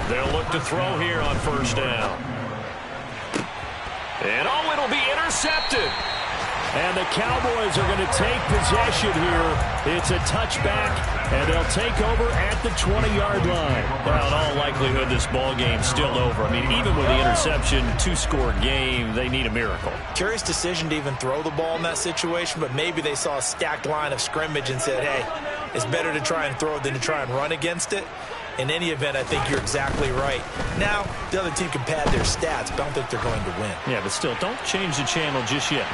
They'll look to throw here on 1st down. And oh, it'll be intercepted. And the Cowboys are going to take possession here. It's a touchback, and they'll take over at the 20-yard line. Well, in all likelihood, this ball game's still over. I mean, even with the interception, 2-score game, they need a miracle.
Curious decision to even throw the ball in that situation, but maybe they saw a stacked line of scrimmage and said, hey, it's better to try and throw than to try and run against it. In any event, I think you're exactly right. Now, the other team can pad their stats, but I don't think they're going to win.
Yeah, but still, don't change the channel just yet.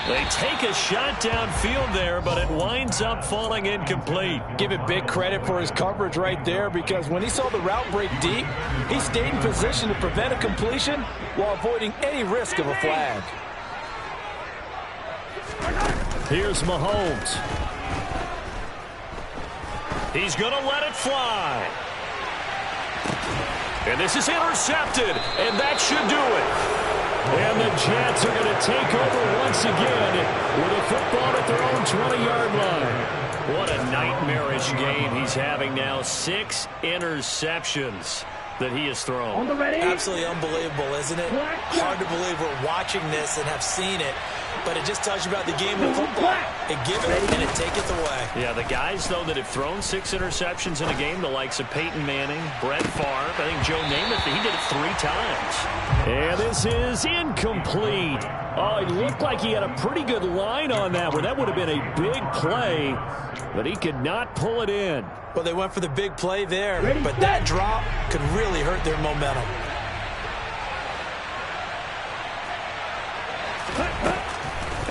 They take a shot downfield there, but it winds up falling incomplete.
Give it big credit for his coverage right there, because when he saw the route break deep, he stayed in position to prevent a completion while avoiding any risk of a flag.
Here's Mahomes. He's going to let it fly. And this is intercepted, and that should do it. And the Jets are going to take over once again with a football at their own 20-yard line. What a nightmarish game he's having now. 6 interceptions that he has thrown.
Absolutely unbelievable, isn't it? Hard to believe we're watching this and have seen it, but it just tells you about the game of football. It give it and it taketh away.
Yeah, the guys, though, that have thrown 6 interceptions in a game, the likes of Peyton Manning, Brett Favre, I think Joe Namath, he did it 3 times. And this is incomplete. Oh, it looked like he had a pretty good line on that one. That would have been a big play, but he could not pull it in.
Well, they went for the big play there, but that drop could really hurt their momentum.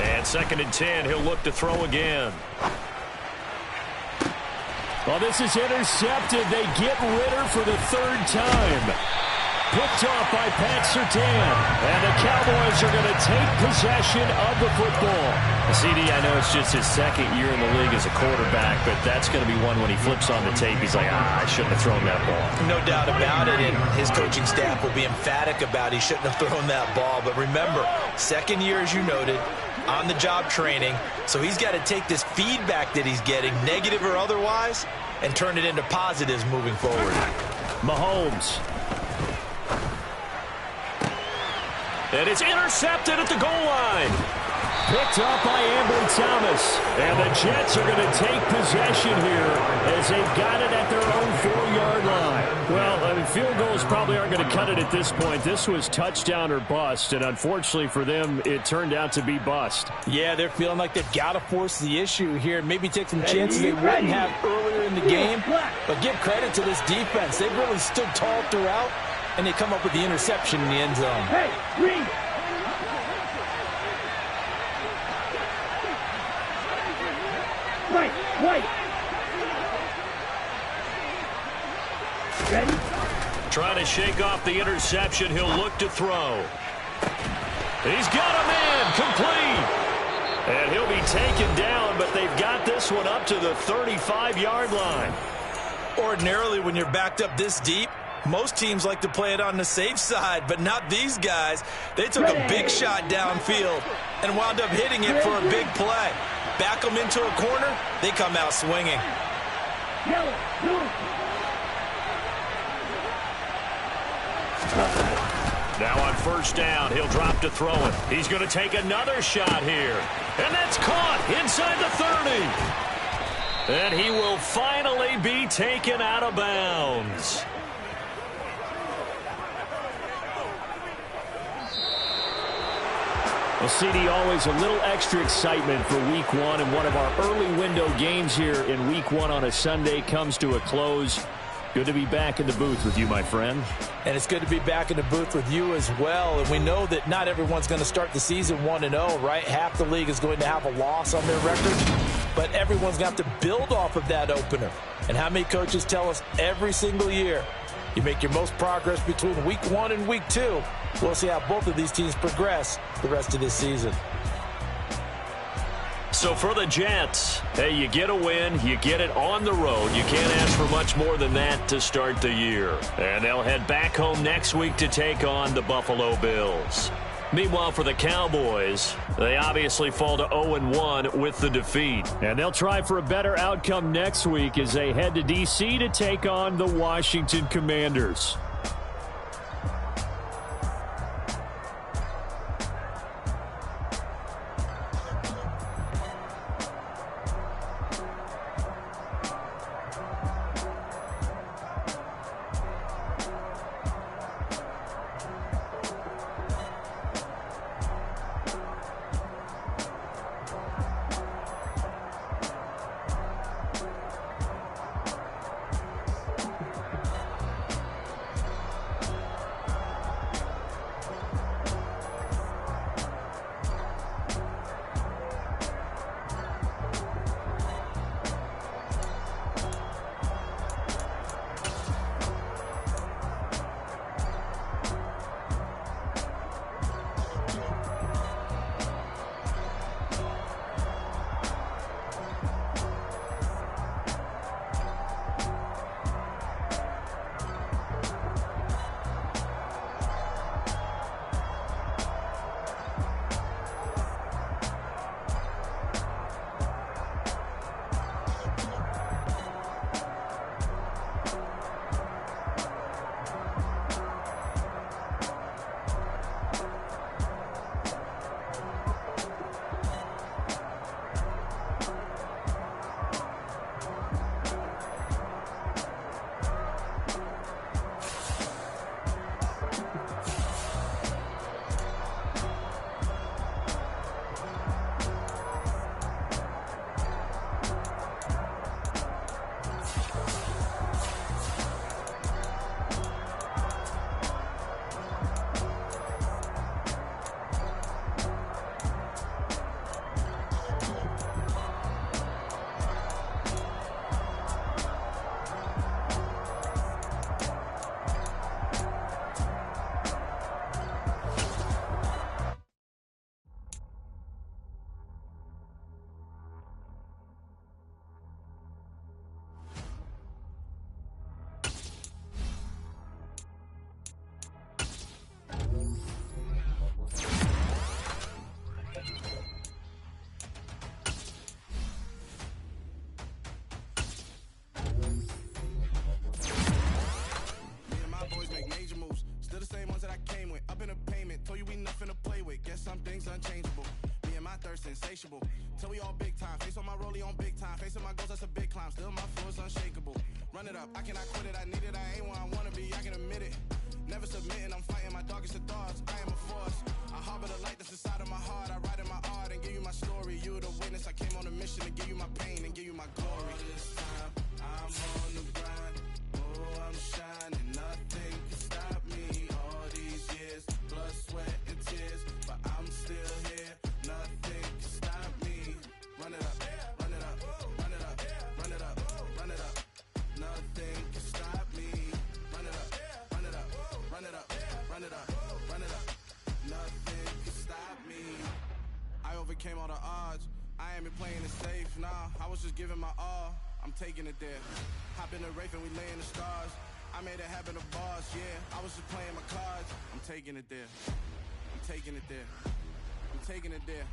And 2nd and 10, he'll look to throw again. Well, this is intercepted. They get Ritter for the 3rd time. Picked off by Pat Surtain. And the Cowboys are going to take possession of the football. CD, I know it's just his 2nd year in the league as a quarterback, but that's going to be one when he flips on the tape. He's like, I shouldn't have thrown that ball.
No doubt about it, and his coaching staff will be emphatic about he shouldn't have thrown that ball. But remember, 2nd year, as you noted, on-the-job training, so he's got to take this feedback that he's getting, negative or otherwise, and turn it into positives moving forward.
Mahomes. And it's intercepted at the goal line. Picked up by Ambry Thomas. And the Jets are going to take possession here as they've got it at their own 4-yard line. Well, I mean, field goals probably aren't going to cut it at this point. This was touchdown or bust, and unfortunately for them, it turned out to be bust.
Yeah, they're feeling like they've got to force the issue here and maybe take some chances they wouldn't have earlier in the game. But give credit to this defense. They've really stood tall throughout, and they come up with the interception in the end zone.
Hey, green. White. Ready?
Trying to shake off the interception. He'll look to throw. He's got a man complete. And he'll be taken down, but they've got this one up to the 35-yard line.
Ordinarily, when you're backed up this deep, most teams like to play it on the safe side, but not these guys. They took a big shot downfield and wound up hitting it for a big play. Back them into a corner, they come out swinging.
Yellow, blue.
Now on 1st down, he'll drop to throw it. He's going to take another shot here. And that's caught inside the 30. And he will finally be taken out of bounds. Well, CD, always a little extra excitement for Week 1, and one of our early window games here in Week 1 on a Sunday comes to a close. Good to be back in the booth with you, my friend.
And it's good to be back in the booth with you as well. And we know that not everyone's going to start the season 1-0, right? Half the league is going to have a loss on their record, but everyone's going to have to build off of that opener. And how many coaches tell us every single year, you make your most progress between Week 1 and Week 2. We'll see how both of these teams progress the rest of this season.
So for the Jets, hey, you get a win, you get it on the road. You can't ask for much more than that to start the year. And they'll head back home next week to take on the Buffalo Bills. Meanwhile, for the Cowboys, they obviously fall to 0-1 with the defeat. And they'll try for a better outcome next week as they head to D.C. to take on the Washington Commanders.
insatiable. Till we all big time. Face on my rollie on big time. Facing my goals, that's a big climb. Still my flow is unshakable. Run it up, I cannot quit it. I need it, I ain't where I wanna be, I can admit it. Never submitting, I'm fighting my darkest of thoughts. I am a force. I harbor the light that's inside of my heart. I write in my art and give you my story. You the witness. I came on a mission to give you my pain and give you my glory. All this time, I'm on the grind. Oh, I'm shining. Nothing can stop me. All these years, blood, sweat, and tears, but I'm still here. Nothing can stop me. Run it up, run it up, run it up, run it up, run it up. Nothing can stop me. Run it up, run it up, run it up, run it up, run it up. Nothing can stop me. I overcame all the odds. I ain't been playing it safe, nah. I was just giving my all. I'm taking it there. Hop in the Wraith and we lay in the stars. I made it happen to bars, yeah. I was just playing my cards. I'm taking it there. I'm taking it there. I'm taking it there.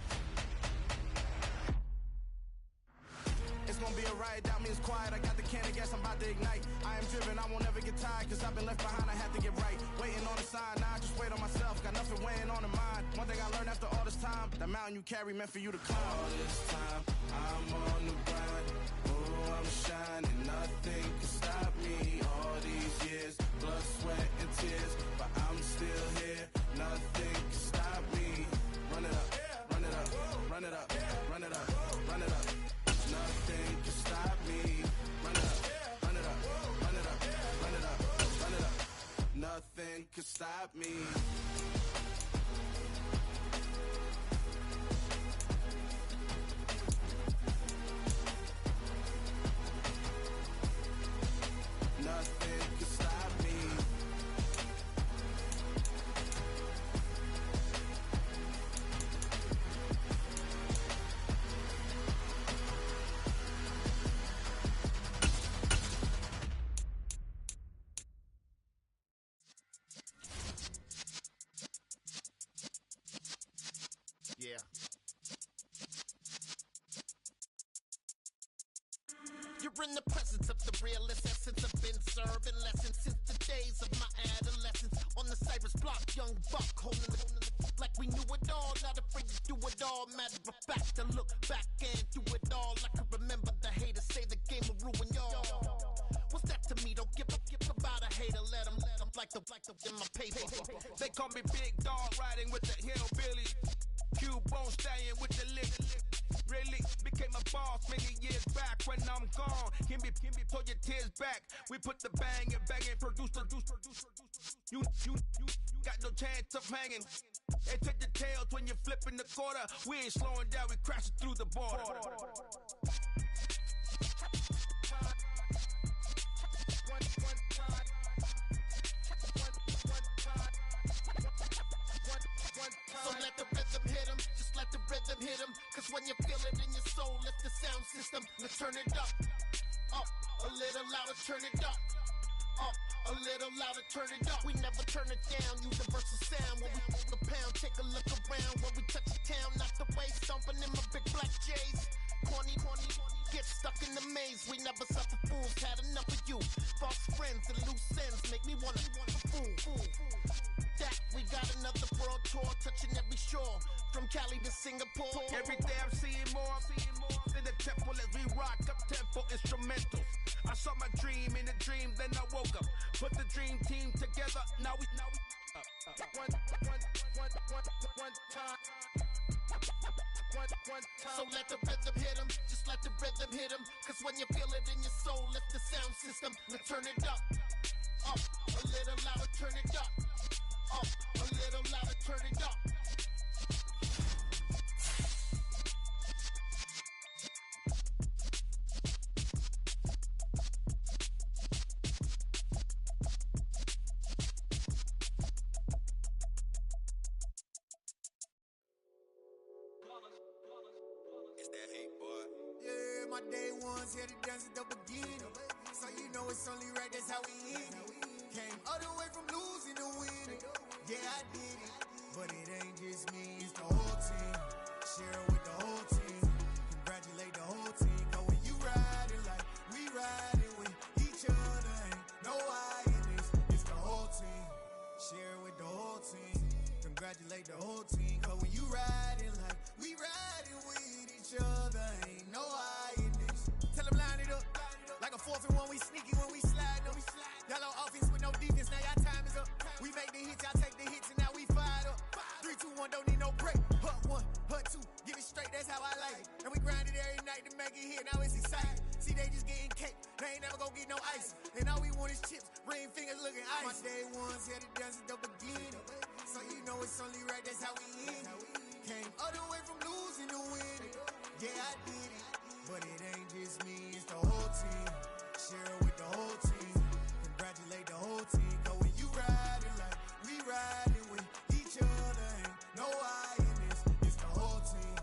It's gonna be a riot, doubt me it's quiet. I got the can of gas, I'm about to ignite. I am driven, I won't ever get tired, cause I've been left behind, I have to get right. Waiting on a sign, now I just wait on myself. Got nothing weighing on the mind. One thing I learned after all this time, the mountain you carry meant for you to climb. All this time, I'm on the grind. Oh, I'm shining, nothing can stop me. All these years, blood, sweat, and tears, but I'm still here. Nothing can stop me. Run it up, run it up, run it up, run it up, run it up. Nothing can stop me. Run it up, run it up, run it up, run it up, run it up. Nothing can stop me. Nothing can stop me.
Yeah. You're in the presence of the realest essence. I've been serving lessons since the days of my adolescence. On the Cypress block, young buck holding the like we knew it all. Not afraid to do it all. Matter of fact, to look back and do it all. I can remember the haters say the game will ruin y'all. What's that to me? Don't give about a hater. Let them like the in my paper.
They call me Big Dog, riding with the hillbillies. Q-Bone stallion with the lick. Really became a boss many years back. When I'm gone, give me pull your tears back. We put the bang and bang and produce. You got no chance of hanging. And take the tails when you're flipping the quarter. We ain't slowing down, we crashing through the border.
So let the rhythm hit him, just let the rhythm hit him. Cause when you feel it in your soul, lift the sound system. Let's turn it up, a little louder, turn it up, a little louder, turn it up. We never turn it down, universal sound. When we move the pound, take a look around. When we touch the town, not the way, stomping in my big black J's. Corny, get stuck in the maze. We never suffer fools, had enough of you. False friends and loose ends make me wanna fool. That we got another world tour, touching every shore, from Cali to Singapore.
Every day I'm seeing more in the temple as we rock up tempo instrumentals. I saw my dream in a dream, then I woke up. Put the dream team together, now we one time.
So let the rhythm hit him, just let the rhythm hit him. Cause when you feel it in your soul, lift the sound system. Let's turn it up, a little louder, turn it up, a little louder, turn it up.
My day ones here to dance at the beginning. So you know it's only right, that's how we end it. Came all the way from losing to winning. Yeah, I did it. But it ain't just me, it's the whole team. Share it with the whole team. Congratulate the whole team. Cause when you riding like we riding with each other, ain't no hiding. It's the whole team. Share it with the whole team. Congratulate the whole team. Cause when you riding like we riding with ain't never gonna get no ice. And all we want is chips, ring fingers looking ice. My day ones here to dance at the beginning. So you know it's only right, that's how we end. Came all the way from losing to winning. Yeah, I did it. But it ain't just me, it's the whole team. Share it with the whole team. Congratulate the whole team. Cause when you riding like we riding with each other, ain't no I in this. It's the whole team.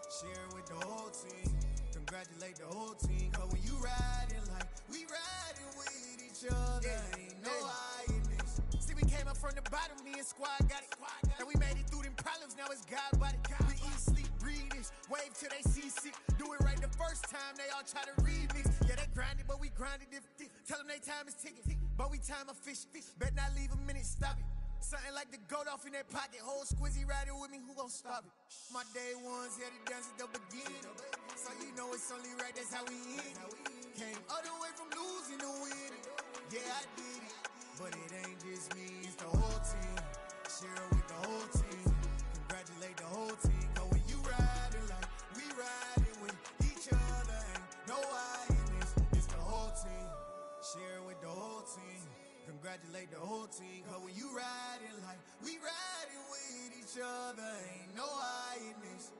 Share it with the whole team. Congratulate the whole team. Cause when you riding like we riding with each other, ain't no I in this. See, we came up from the bottom, me and squad got it. And we made it through them problems, now it's God body. We eat, sleep, breathe this. Wave till they see sick. Do it right the first time, they all try to remix. Yeah, they grinded, but we grinded different. Tell them they time is ticking, but we time a fish. Bet not leave a minute, stop it. Something like the goat off in their pocket. Whole squizzy riding with me, who gon' stop it? My day ones here to dance at the beginning. So you know it's only right, that's how we end. Came all the way from losing to winning. Yeah, I did it. But it ain't just me, it's the whole team. Share it with the whole team. Congratulate the whole team. Cause when you riding like we riding with each other, ain't no I in this. It's the whole team. Share it with the whole team. Congratulate the whole team. Cause when you riding like we riding with each other, ain't no I in this.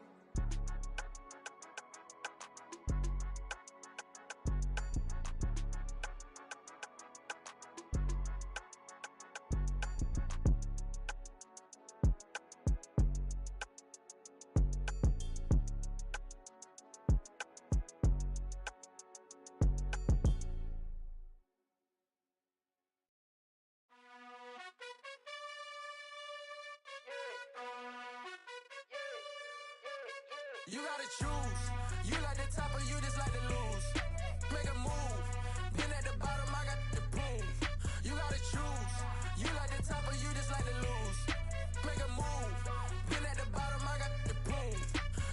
You gotta choose. You like the top or you just like to lose. Make a move. Been at the bottom, I got the proof. You gotta choose. You like the top or you just like to lose. Make a move. Been at the bottom, I got the proof.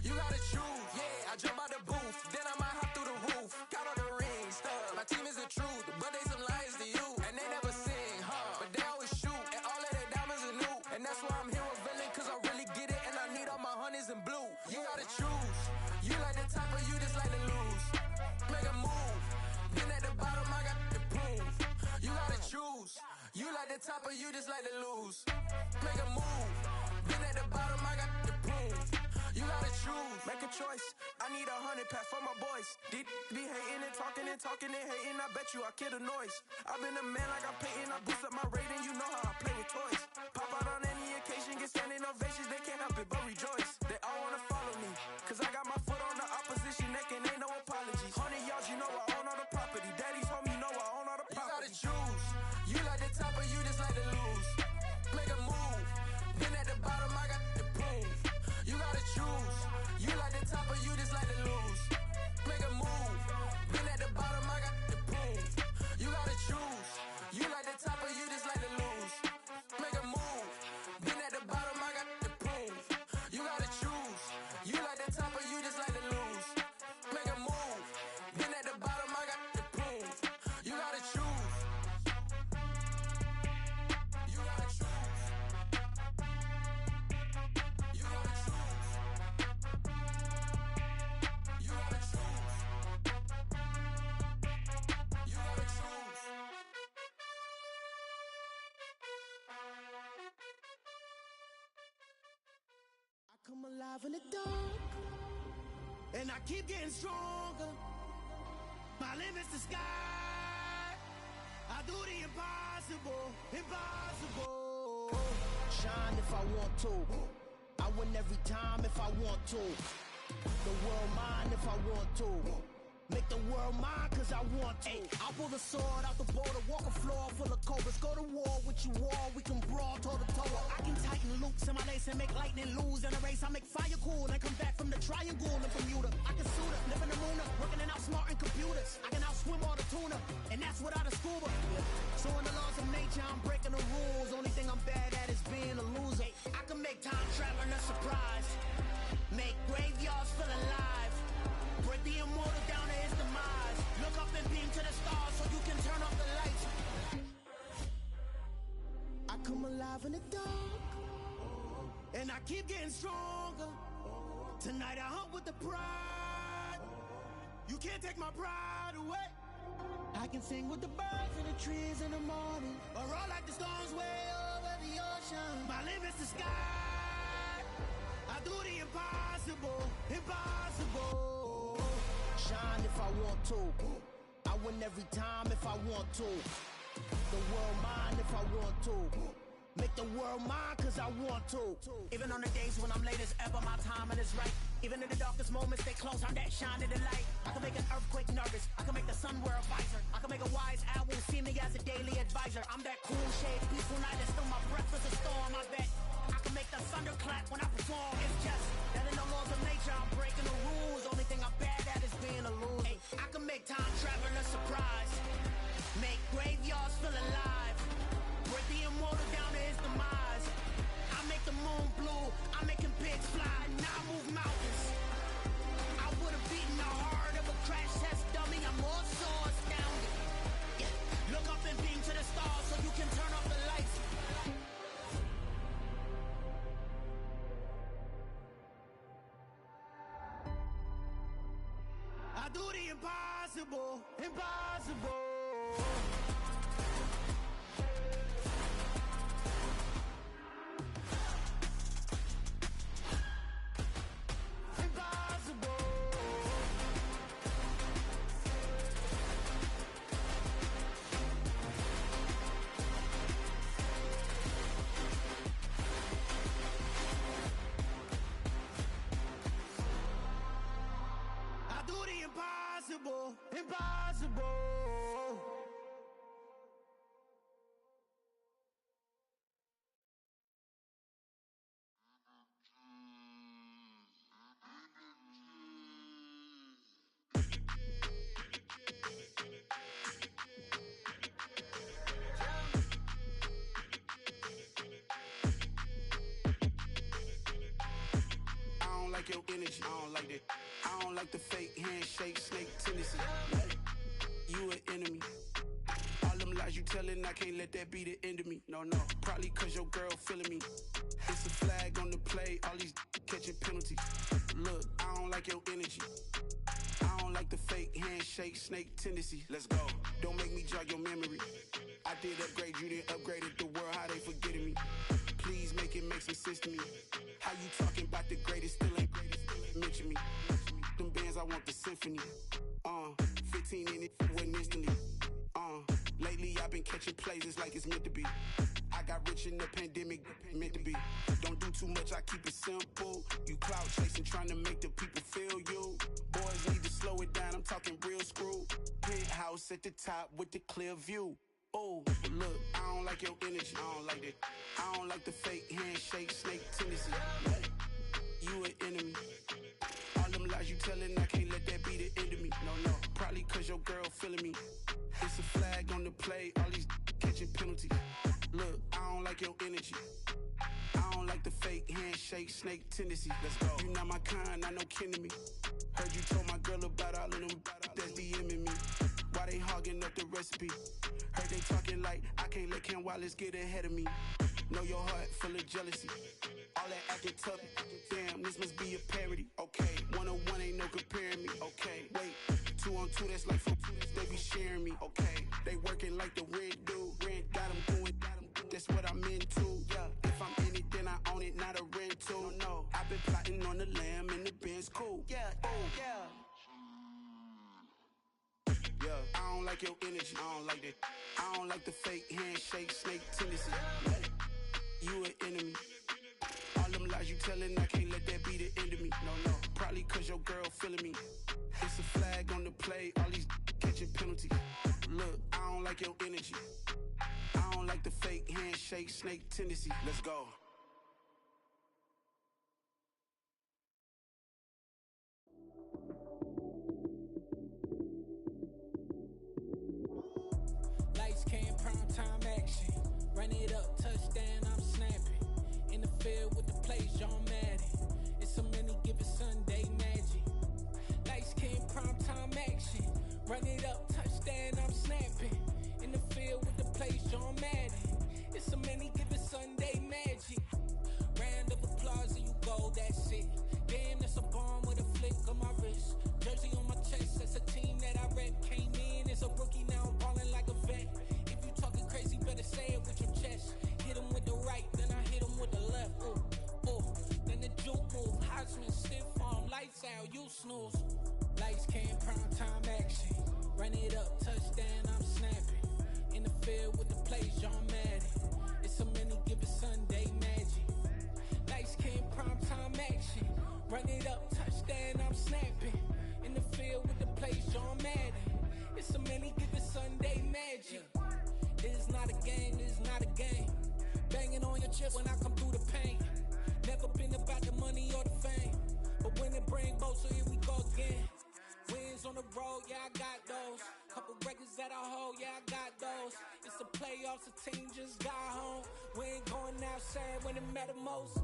You gotta choose. Yeah, I jump out the booth. Then I might hop through the roof. Got all the rings, stuff. My team is the truth, but they some liars to you. And they never sing, but they always shoot. And all of their diamonds are new. And that's why I'm here with villain, cause I really get it. And I need all my honeys in blue. You gotta choose. You like the top or you just like to lose. Make a move. Been at the bottom, I got the proof. You gotta choose. You like the top or you just like to lose. Make a move. Been at the bottom, I got the proof. You gotta choose. Make a choice. I need 100 pack for my boys. Be hating and talking and hating. I bet you I kill the noise. I've been a man like I'm Peyton. I boost up my rating. You know how I play with toys. Pop out on any occasion, get standing ovations. They can't help it but rejoice. They all wanna follow me, cause I got my foot on the opposition neck and ain't no apologies. 100 yards, you know I own all the property. Daddy's home, you know I own all the property. You gotta choose. You like the top or you just like to lose. Make a move. Been at the bottom, I got the proof. You gotta choose. You like the top or you just like to lose. Make a move. Been at the bottom, I got the proof. You gotta choose. You like the top or you just like to lose. Make a move. Been at the bottom, I got the proof. You gotta choose. You like the top or you just like to lose. Make a move. Been at the bottom, I got the proof. You gotta choose. You gotta choose. You gotta choose. You gotta choose. You gotta choose.
I come alive in the dark, and I keep getting stronger. My limit's the sky. I do the impossible, impossible. Shine if I want to. I win every time if I want to. The world mine if I want to. Make the world mine cause I want to. I pull the sword out the border, walk a floor full of cobras. Go to war with you all, we can brawl toe to toe. I can tighten loops in my lace and make lightning lose in a race. I make fire cool and come back from the triangle in Bermuda. I can suit up, live in the moon, working and outsmarting computers. I can outswim all the tuna, and that's without a scuba. So in the laws of nature, I'm breaking the rules. Only thing I'm bad at is being a loser. I can make time traveling a surprise. Make graveyards feel alive. Break the immortal down to his demise. Look up and beam to the stars so you can turn off the lights. I come alive in the dark, and I keep getting stronger. Tonight I hunt with the pride. You can't take my pride away. I can sing with the birds and the trees in the morning, or roll like the storms way over the ocean. My limit's the sky. I do the impossible, impossible. Shine if I want to. I win every time if I want to. The world mine if I want to. Make the world mine cause I want to. Even on the days when I'm late as ever, my timing is right. Even in the darkest moments, stay close, I'm that shine in the light. I can make an earthquake nervous, I can make the sun wear a visor. I can make a wise owl see me as a daily advisor. I'm that cool shade, peaceful night, and still my breath is a storm. I bet I can make the thunder clap when I perform. It's just that in the laws of nature, I'm breaking the rules. Only thing I'm bad at is being a loser. Hey, I can make time travel a surprise, make graveyards feel alive, break the immortal down to his demise. I make the moon blue, I'm making pigs fly, now I move mountains. I would've beaten the heart of a crash test dummy, I'm more so astounded. Yeah. Look up and beam to the stars so you can turn off the lights. I do the impossible, impossible. Impossible, impossible.
I don't like your energy, I don't like that. I don't like the fake handshake, snake tendency. You an enemy. All them lies you telling, I can't let that be the end of me. No, probably cause your girl feeling me. It's a flag on the play, all these catching penalties. Look, I don't like your energy. I don't like the fake handshake, snake tendency. Let's go. Don't make me jog your memory. I did upgrade, you didn't upgrade it. The world, how they forgetting me. Please make it make some sense to me. How you talking about the greatest, still ain't mention me. Them bands, I want the symphony. 15 in it, wasn't instantly. Lately I've been catching plays, it's like it's meant to be. I got rich in the pandemic, meant to be. Don't do too much, I keep it simple. You clout chasing, trying to make the people feel you. Boys need to slow it down, I'm talking real screw. Penthouse at the top with the clear view. Oh, look, I don't like your energy, I don't like that. I don't like the fake handshake, snake tendency. You an enemy. All them lies you telling, I can't let that be the end of me. No, probably cause your girl feeling me. It's a flag on the play, all these catching penalties. Look, I don't like your energy. I don't like the fake handshake, snake tendency. Let's go. You not my kind, I know kin to me. Heard you told my girl about all of them that's DMing me. Why they hogging up the recipe? Heard they talking like I can't let Ken Wallace get ahead of me. Know your heart full of jealousy. All that acting tough, damn, this must be a parody. Okay, 1-on-1 ain't no comparing me. Okay, wait, 2-on-2, that's like 4, they be sharing me. Okay, they working like the rent do. Rent got them going, that's what I'm into. Yeah, if I'm in it, then I own it, not a rental. No, I've been plotting on the lamb and the Benz cool. Yeah, oh, yeah. Yeah, I don't like your energy, I don't like that. I don't like the fake handshake, snake tendency. You an enemy. All them lies you telling, I can't let that be the end of me. No, probably cause your girl feeling me. It's a flag on the play, all these catching penalties. Look, I don't like your energy. I don't like the fake handshake, snake tendency. Let's go.
Lights came, prime time action. Run it up, touchdown, I'm snapping. In the field with the plays, John Madden. It's a many given Sunday magic. Lights came, prime time action. Run it up, touchdown, I'm snapping. In the field with the plays, John Madden. It's a many given Sunday magic. Round of applause and you go, that's it. Damn, that's a bomb with a flick of my wrist. Jersey on my chest, that's a team that I rep. Came in as a rookie, now chip when I come through the pain. Never been about the money or the fame, but when it bring both, so here we go again. Wins on the road, yeah, I got those. Couple records that I hold, yeah, I got those. It's the playoffs, the team just got home. We ain't going outside when it matter most.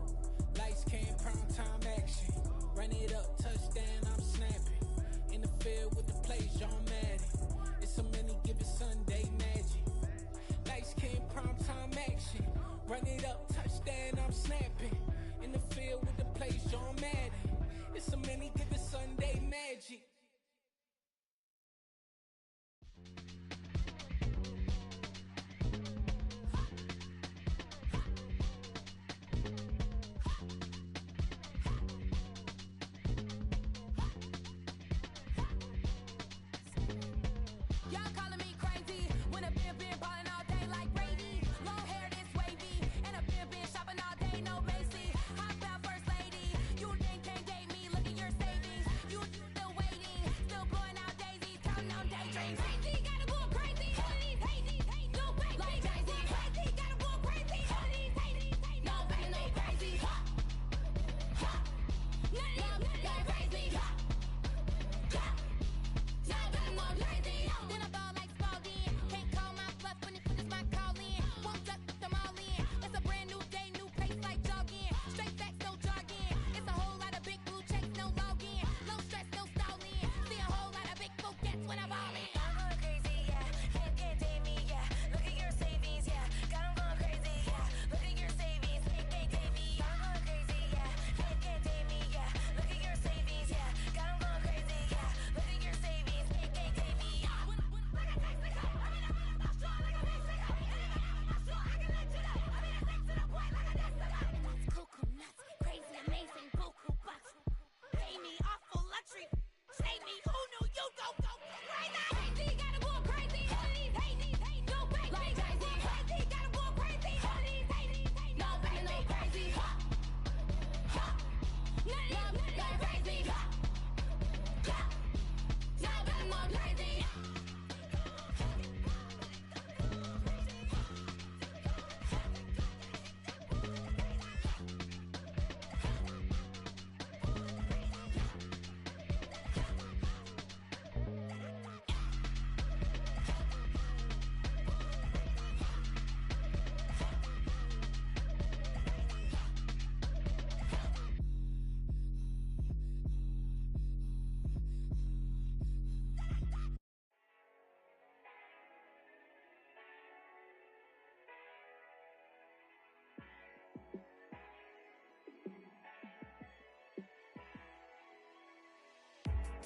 Lights came, prime time action. Run it up, touchdown, I'm snapping. In the field with the plays, John Madden. It's so many, give it Sunday magic. Lights came, prime time action. Run it up, touchdown, I'm snapping. In the field with the plays, John Madden. It's so many, give it Sunday magic.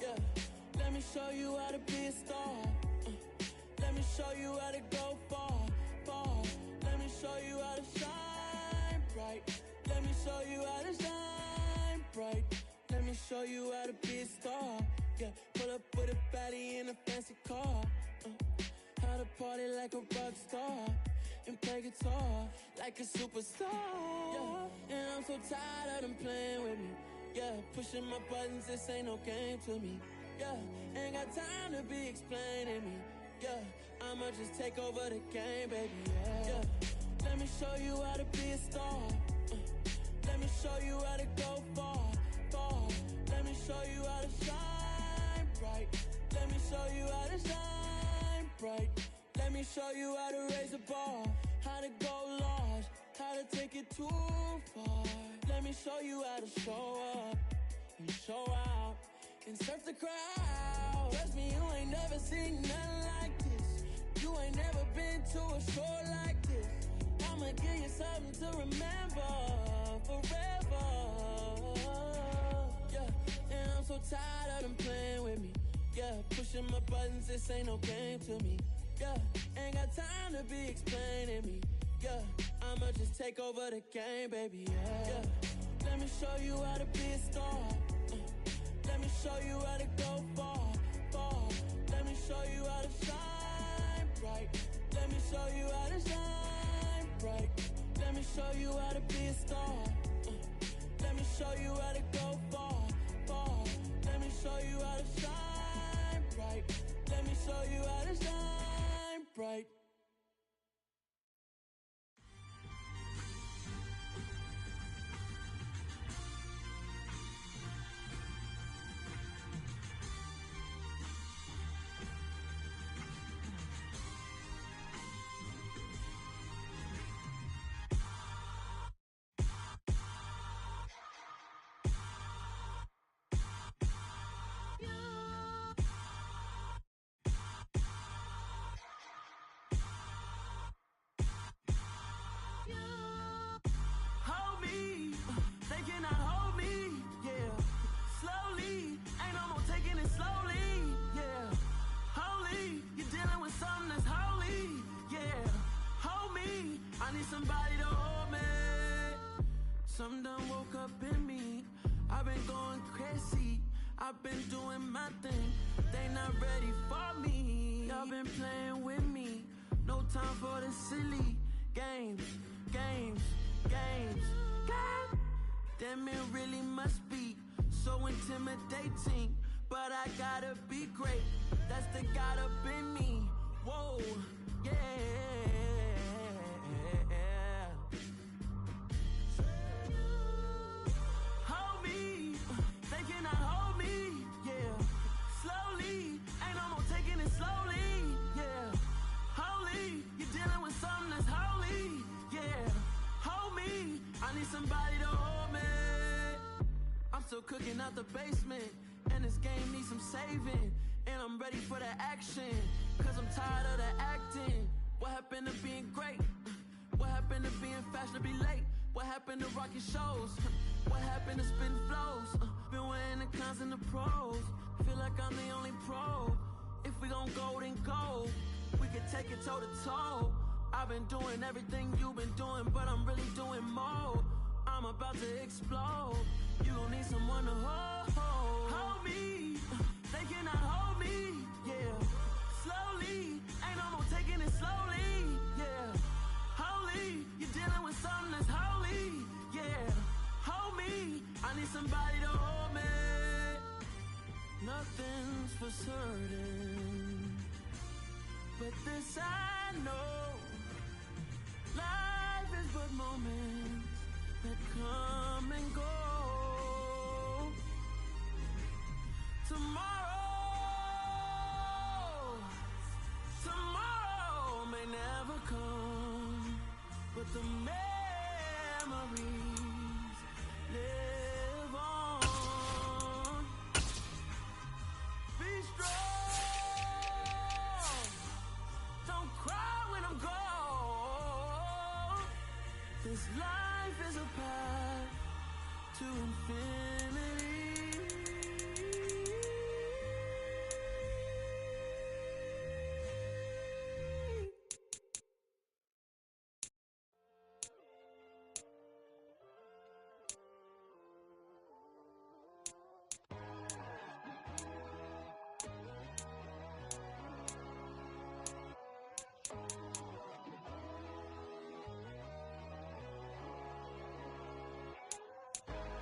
Yeah, let me show you how to be a star. Let me show you how to go far, far. Let me show you how to shine bright. Let me show you how to shine bright. Let me show you how to be a star. Yeah, pull up with a baddie in a fancy car. How to party like a rock star and play guitar like a superstar. Yeah, and I'm so tired of them playing with me. Yeah, pushing my buttons, this ain't no game to me. Yeah, ain't got time to be explaining me. Yeah, I'ma just take over the game, baby. Yeah, let me show you how to be a star. Let me show you how to go far, far. Let me show you how to shine bright. Let me show you how to shine bright. Let me show you how to raise a bar, how to go large, how to take it too far. Let me show you how to show up and show out and surf the crowd. Trust me, you ain't never seen nothing like this. You ain't never been to a show like this. I'ma give you something to remember forever. Yeah, and I'm so tired of them playing with me. Yeah, pushing my buttons, this ain't no game to me. Yeah, ain't got time to be explaining me. Yeah, I'ma just take over the game, baby. Yeah, let me show you how to be a star. Let me show you how to go far, far. Let me show you how to shine bright. Let me show you how to shine bright. Let me show you how to be a star. Let me show you how to go far, far. Let me show you how to shine bright. Let me show you how to shine bright. I need somebody to hold me. Something done woke up in me. I've been going crazy. I've been doing my thing. They not ready for me. Y'all been playing with me. No time for the silly games. Damn, it really must be so intimidating. But I gotta be great. That's the God up in me. Whoa, yeah. Hold me, they cannot hold me, yeah. Slowly, ain't no more taking it slowly, yeah. Holy, you're dealing with something that's holy, yeah. Hold me, I need somebody to hold me. I'm still cooking out the basement, and this game needs some saving. And I'm ready for the action, cause I'm tired of the acting. What happened to being great? What happened to being fashionably late? What happened to rocking shows? What happened to spitting flows? Been weighing the cons and the pros. Feel like I'm the only pro. If we gon' go, then go. We can take it toe to toe. I've been doing everything you've been doing, but I'm really doing more. I'm about to explode. You gon' need someone to hold me. They cannot hold me, yeah. Slowly, ain't no more taking it slowly, yeah. Holy, you're dealing with something that's holy, yeah. Hold me, I need somebody to hold me. Nothing's for certain, but this I know. Life is but moments that come and go. Tomorrow may never come, but the memories live on. Be strong, don't cry when I'm gone. This life is a path to infinity.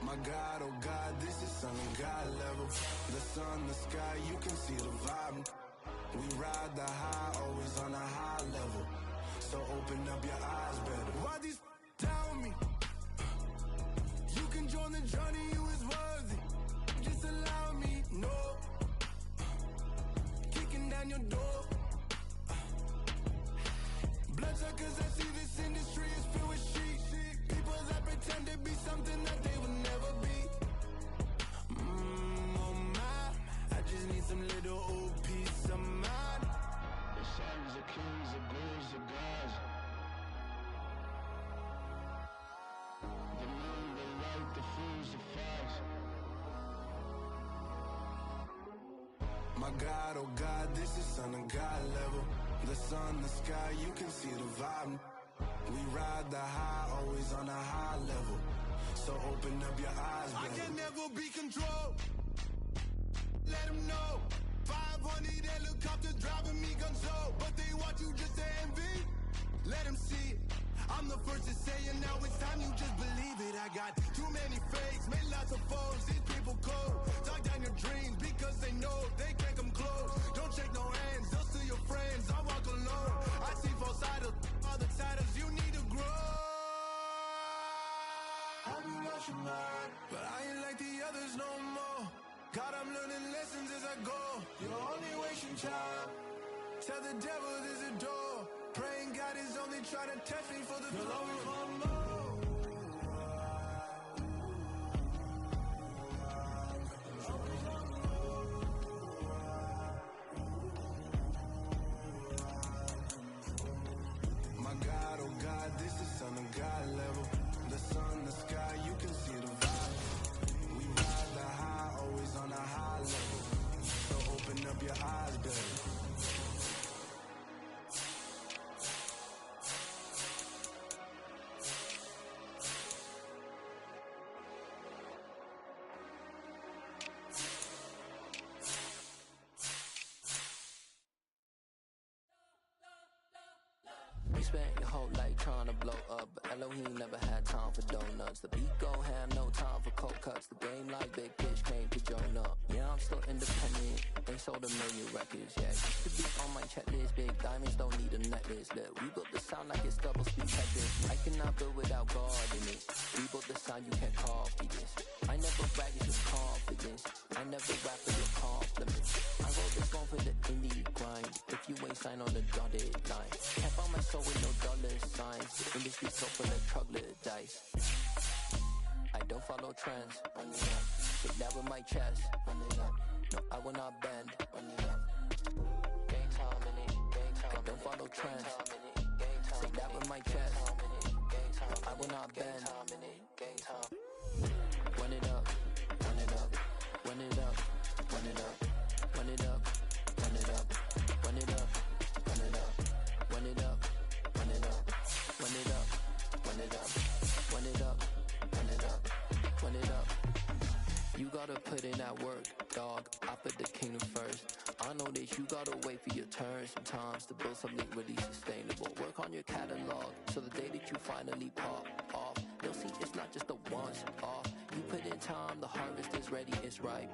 My God, oh God, this is Son of God level. The sun, the sky, you can see the vibe. We ride the high, always on a high level. So open up your eyes better. Why these tell me? You can join the journey, you is worthy. Just allow me, no. Kicking down your door. Bloodsuckers, I see this industry is filled with sheep. People that pretend to be something that they will never be. Oh my, I just need some little old peace of mind. The sons of kings, the gurus, the gods. The moon, the light, the fools, the facts. My God, oh God, this is Son of God level. The sun, the sky, you can see the vibe. We ride the high, always on a high level. So open up your eyes, baby. I can never be controlled. Let them know. 500 helicopters driving me gonzo. But they want you just to envy. Let them see it. I'm the first to say it, now it's time you just believe it. I got too many fakes, made lots of foes. These people cold. Talk down your dreams because they know they can't come close. Don't shake no hands, those to your friends. I walk alone. I see false idols, other titles. You need to grow. Have you lost your mind? But I ain't like the others no more. God, I'm learning lessons as I go. You're only wasting time. Tell the devil there's a door. Praying God is only trying to test me for the glory for more. My God, oh God, this is Son of God level. The sun, the sky, you can see the vibe. We ride the high, always on a high level. So open up your eyes, baby.
You spent your whole life trying to blow up, but Elohim never had time for donuts. The beat go ham, no time for cold cuts. The game like Big Fish came to join up. Yeah, I'm still independent. They sold 1 million records. Yeah, used to be on my checklist. Big diamonds don't need a necklace. Look, we built the sound like it's double speed Tetris. I cannot build without God in it. We built the sound, you can't copy this. I never brag, it's just confidence. I never rap for your compliments. I wrote this one for the indie grind. If you ain't signed on the dotted line, can't find my soul with no dollar signs. The industry so full of troglodytes. I don't follow trends. Take that with my chest. No, I will not bend. Gang time in it. I don't follow trends. Take that with my chest. No, I will not bend. Run it up, run it up, run it up, run it up, run it up, run it up, run it up, run it up, run it up, run it up, run it up, run it up, run it up, run it up, run it up. You gotta put in that work, dog. I put the kingdom first. I know that you gotta wait for your turn sometimes to build something really sustainable. Work on your catalog, so the day that you finally pop off, you'll see it's not just a once off. You put in time, the harvest is ready, it's ripe.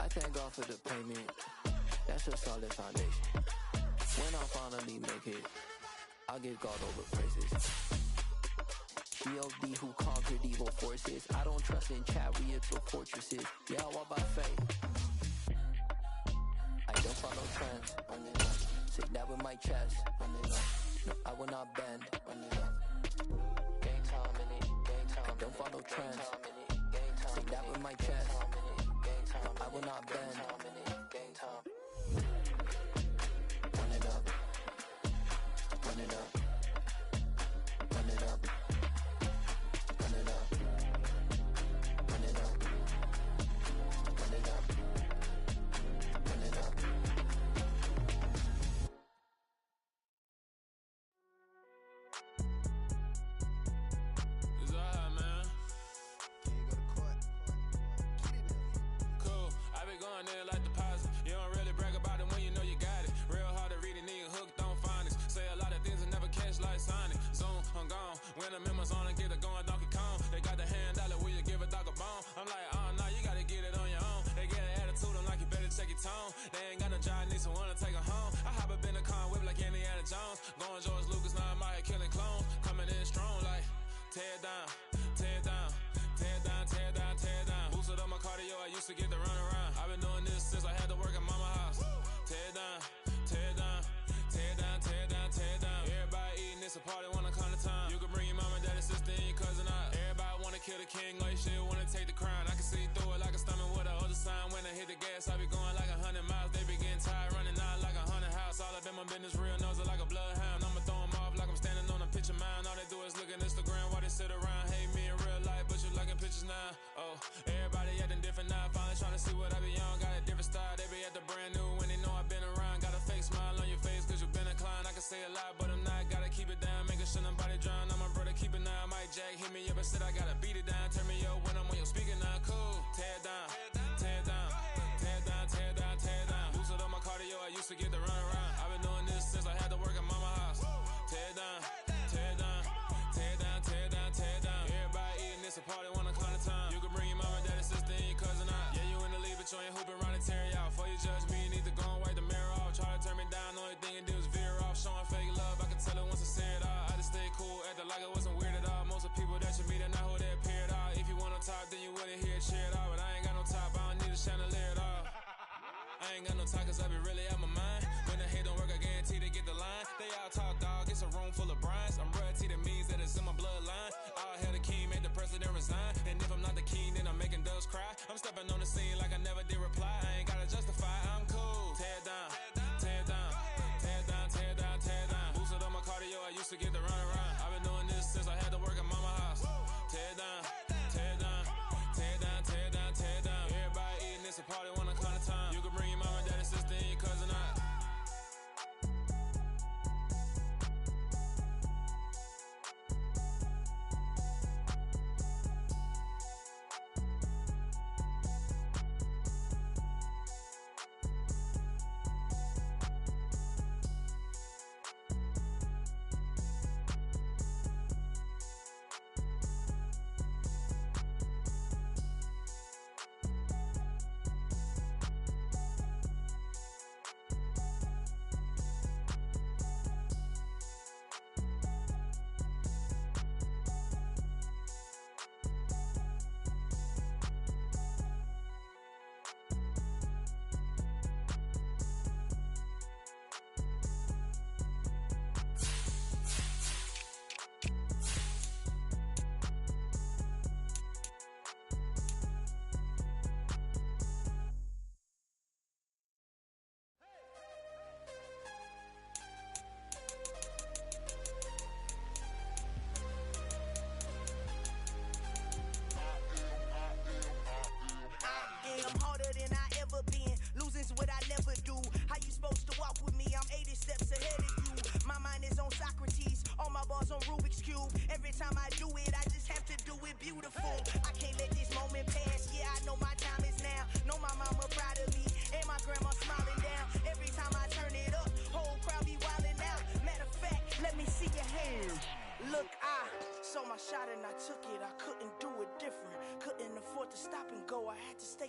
I thank God for the payment. That's a solid foundation. When I finally make it, I'll give God all the praises. G.O.D. who conquered evil forces. I don't trust in chariots or fortresses. Yeah, I walk by faith. I don't follow trends. Take that with my chest. No, I will not bend. Gang time in it. I don't follow trends. Take that with my chest. No, I will not bend. Run it up. Run it up. Run it up. Run it up. Run it up. Run it up. Run it up.
It's alright, man. Cool. I be going there like deposit. You don't really brag about it when you know you got it. Real hard to read a nigga hooked on phonics. Say a lot of things and never catch like Sonic. Zoom, I'm gone. When the members on and get it going Donkey Kong. They got the hand dollar, will you give a dog a bone? I'm like, oh no, you gotta get it on your own. They get an attitude, I'm like, you better check your tone. They ain't got no job, need someone to take her home. I hop up in the car, whip like Indiana Jones. Going George Lucas, now I'm out here killing clones. Coming in strong like, tear down, tear down, tear down, tear down, tear down. Boosted up my cardio, I used to get the run around. I've been doing this since I had to work at mama house. Tear down, tear down, tear down, tear down, tear down. Everybody eating, it's a party, wanna come to time. You can bring your mama, daddy, sister, and your cousin out. Everybody wanna kill the king, like shit, wanna take the crown. I can see through it like a stomach with a other sign. When I hit the gas, I be going like 100 miles. They be getting tired, running out like 100 house. All up in my business, real nose like a bloodhound. I'ma throw them off like I'm standing on a picture mound. All they do is look at Instagram while they sit around. Hate me in real life, but you liking pictures now. Oh, everybody acting different now. Finally trying to see what I be on. Got a different style, they be at the brand new when they know I've been around. Got a fake smile on your face cause you been inclined. I can say a lot, but I'm not. Gotta keep it down, making sure nobody drown. I'm my brother, keep it now. Mike Jack hit me up and said I gotta beat it down. Turn me up when I'm on your speaker now. Cool, tear down, tear down, tear down, tear down, tear down. Boosted up my cardio, I used to get the run around. I've been doing this since I had to work at mama house. Tear down, tear down, tear down, tear down, tear down. Everybody eating, it's a party, wanna come to time. You can bring your mama, daddy, sister, and your cousin out. Yeah, you in the lead, but you ain't hooping around and tear you out. Before you judge me, you need to go and wipe the mirror off. Try to turn me down, only thing you do is veer off. Showing fake love, I can tell it once I say it all. I just stay cool, acting like it wasn't weird at all. Most of the people that you meet are not who they appear at all. If you want on top, then you wouldn't hear it cheer at all. But I ain't got no top, I don't need a chandelier at all. I ain't got no talk cause I be really out my mind. When the hate don't work, I guarantee they get the line. They all talk dog, it's a room full of brinds. I'm royalty, that means that it's in my bloodline. All hell the king, made the president resign. And if I'm not the king, then I'm making doves cry. I'm stepping on the scene like I never did reply. I ain't gotta justify, I'm cool. Tear down, tear down, tear down, tear down, tear down. Boosted up my cardio, I used to get the run around. I've been doing this since I had to work at mama house. Tear down, tear down, tear down, tear down, tear down. Everybody eating, it's a party, wanna come to time. You can bring your mama, daddy, sister, and your cousin out.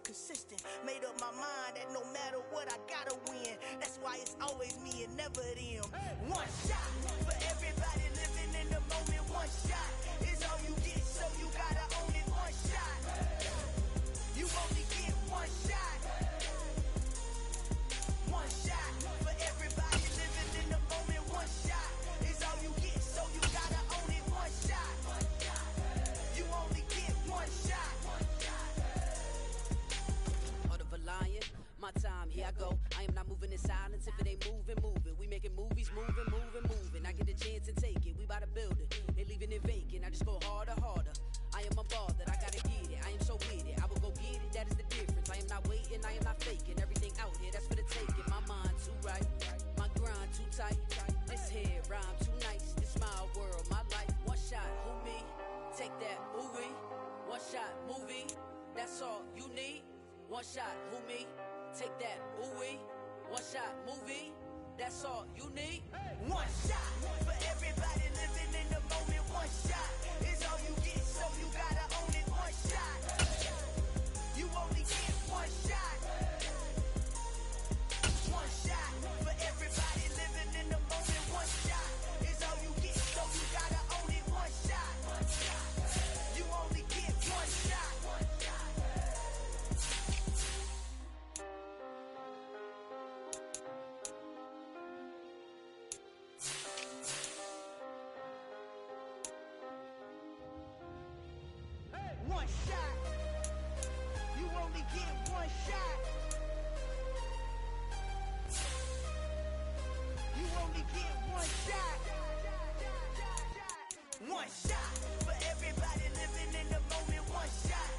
consistent. Made up my mind that no matter what, I gotta win. That's why it's always me and never them. One shot for everybody living in the moment. One shot is all you get, so you gotta own it. One shot. You only get one shot. One shot for everybody living in the moment. One shot is all you get, so you gotta own it. One shot. You only get one shot.
Order of a lion, my time, here I go. I am not moving in silence. If it ain't moving, moving. We making movies, moving, moving, moving. I get the chance to take it. We bout to build it. They leaving it vacant. I just go harder, harder. I am a ball that I gotta get it. I am so with it. I will go get it. That is the difference. I am not waiting. I am not faking. Everything out here, that's for the taking. My mind too right. My grind too tight. This head rhyme too nice. This my world, my life. One shot, who me? Take that, ooh-wee. One shot, movie. That's all you need. One shot, who me? Take that, ooh-wee. One shot, movie. That's all you need.
One shot for everybody living in the moment. One shot is all you get, so you gotta own it. One shot. You only get one shot. One shot for everybody living in the moment. One shot is all you get, so you gotta own it. One shot. You only get one shot. One shot. You only get one shot. You only get one shot. One shot for everybody living in the moment. One shot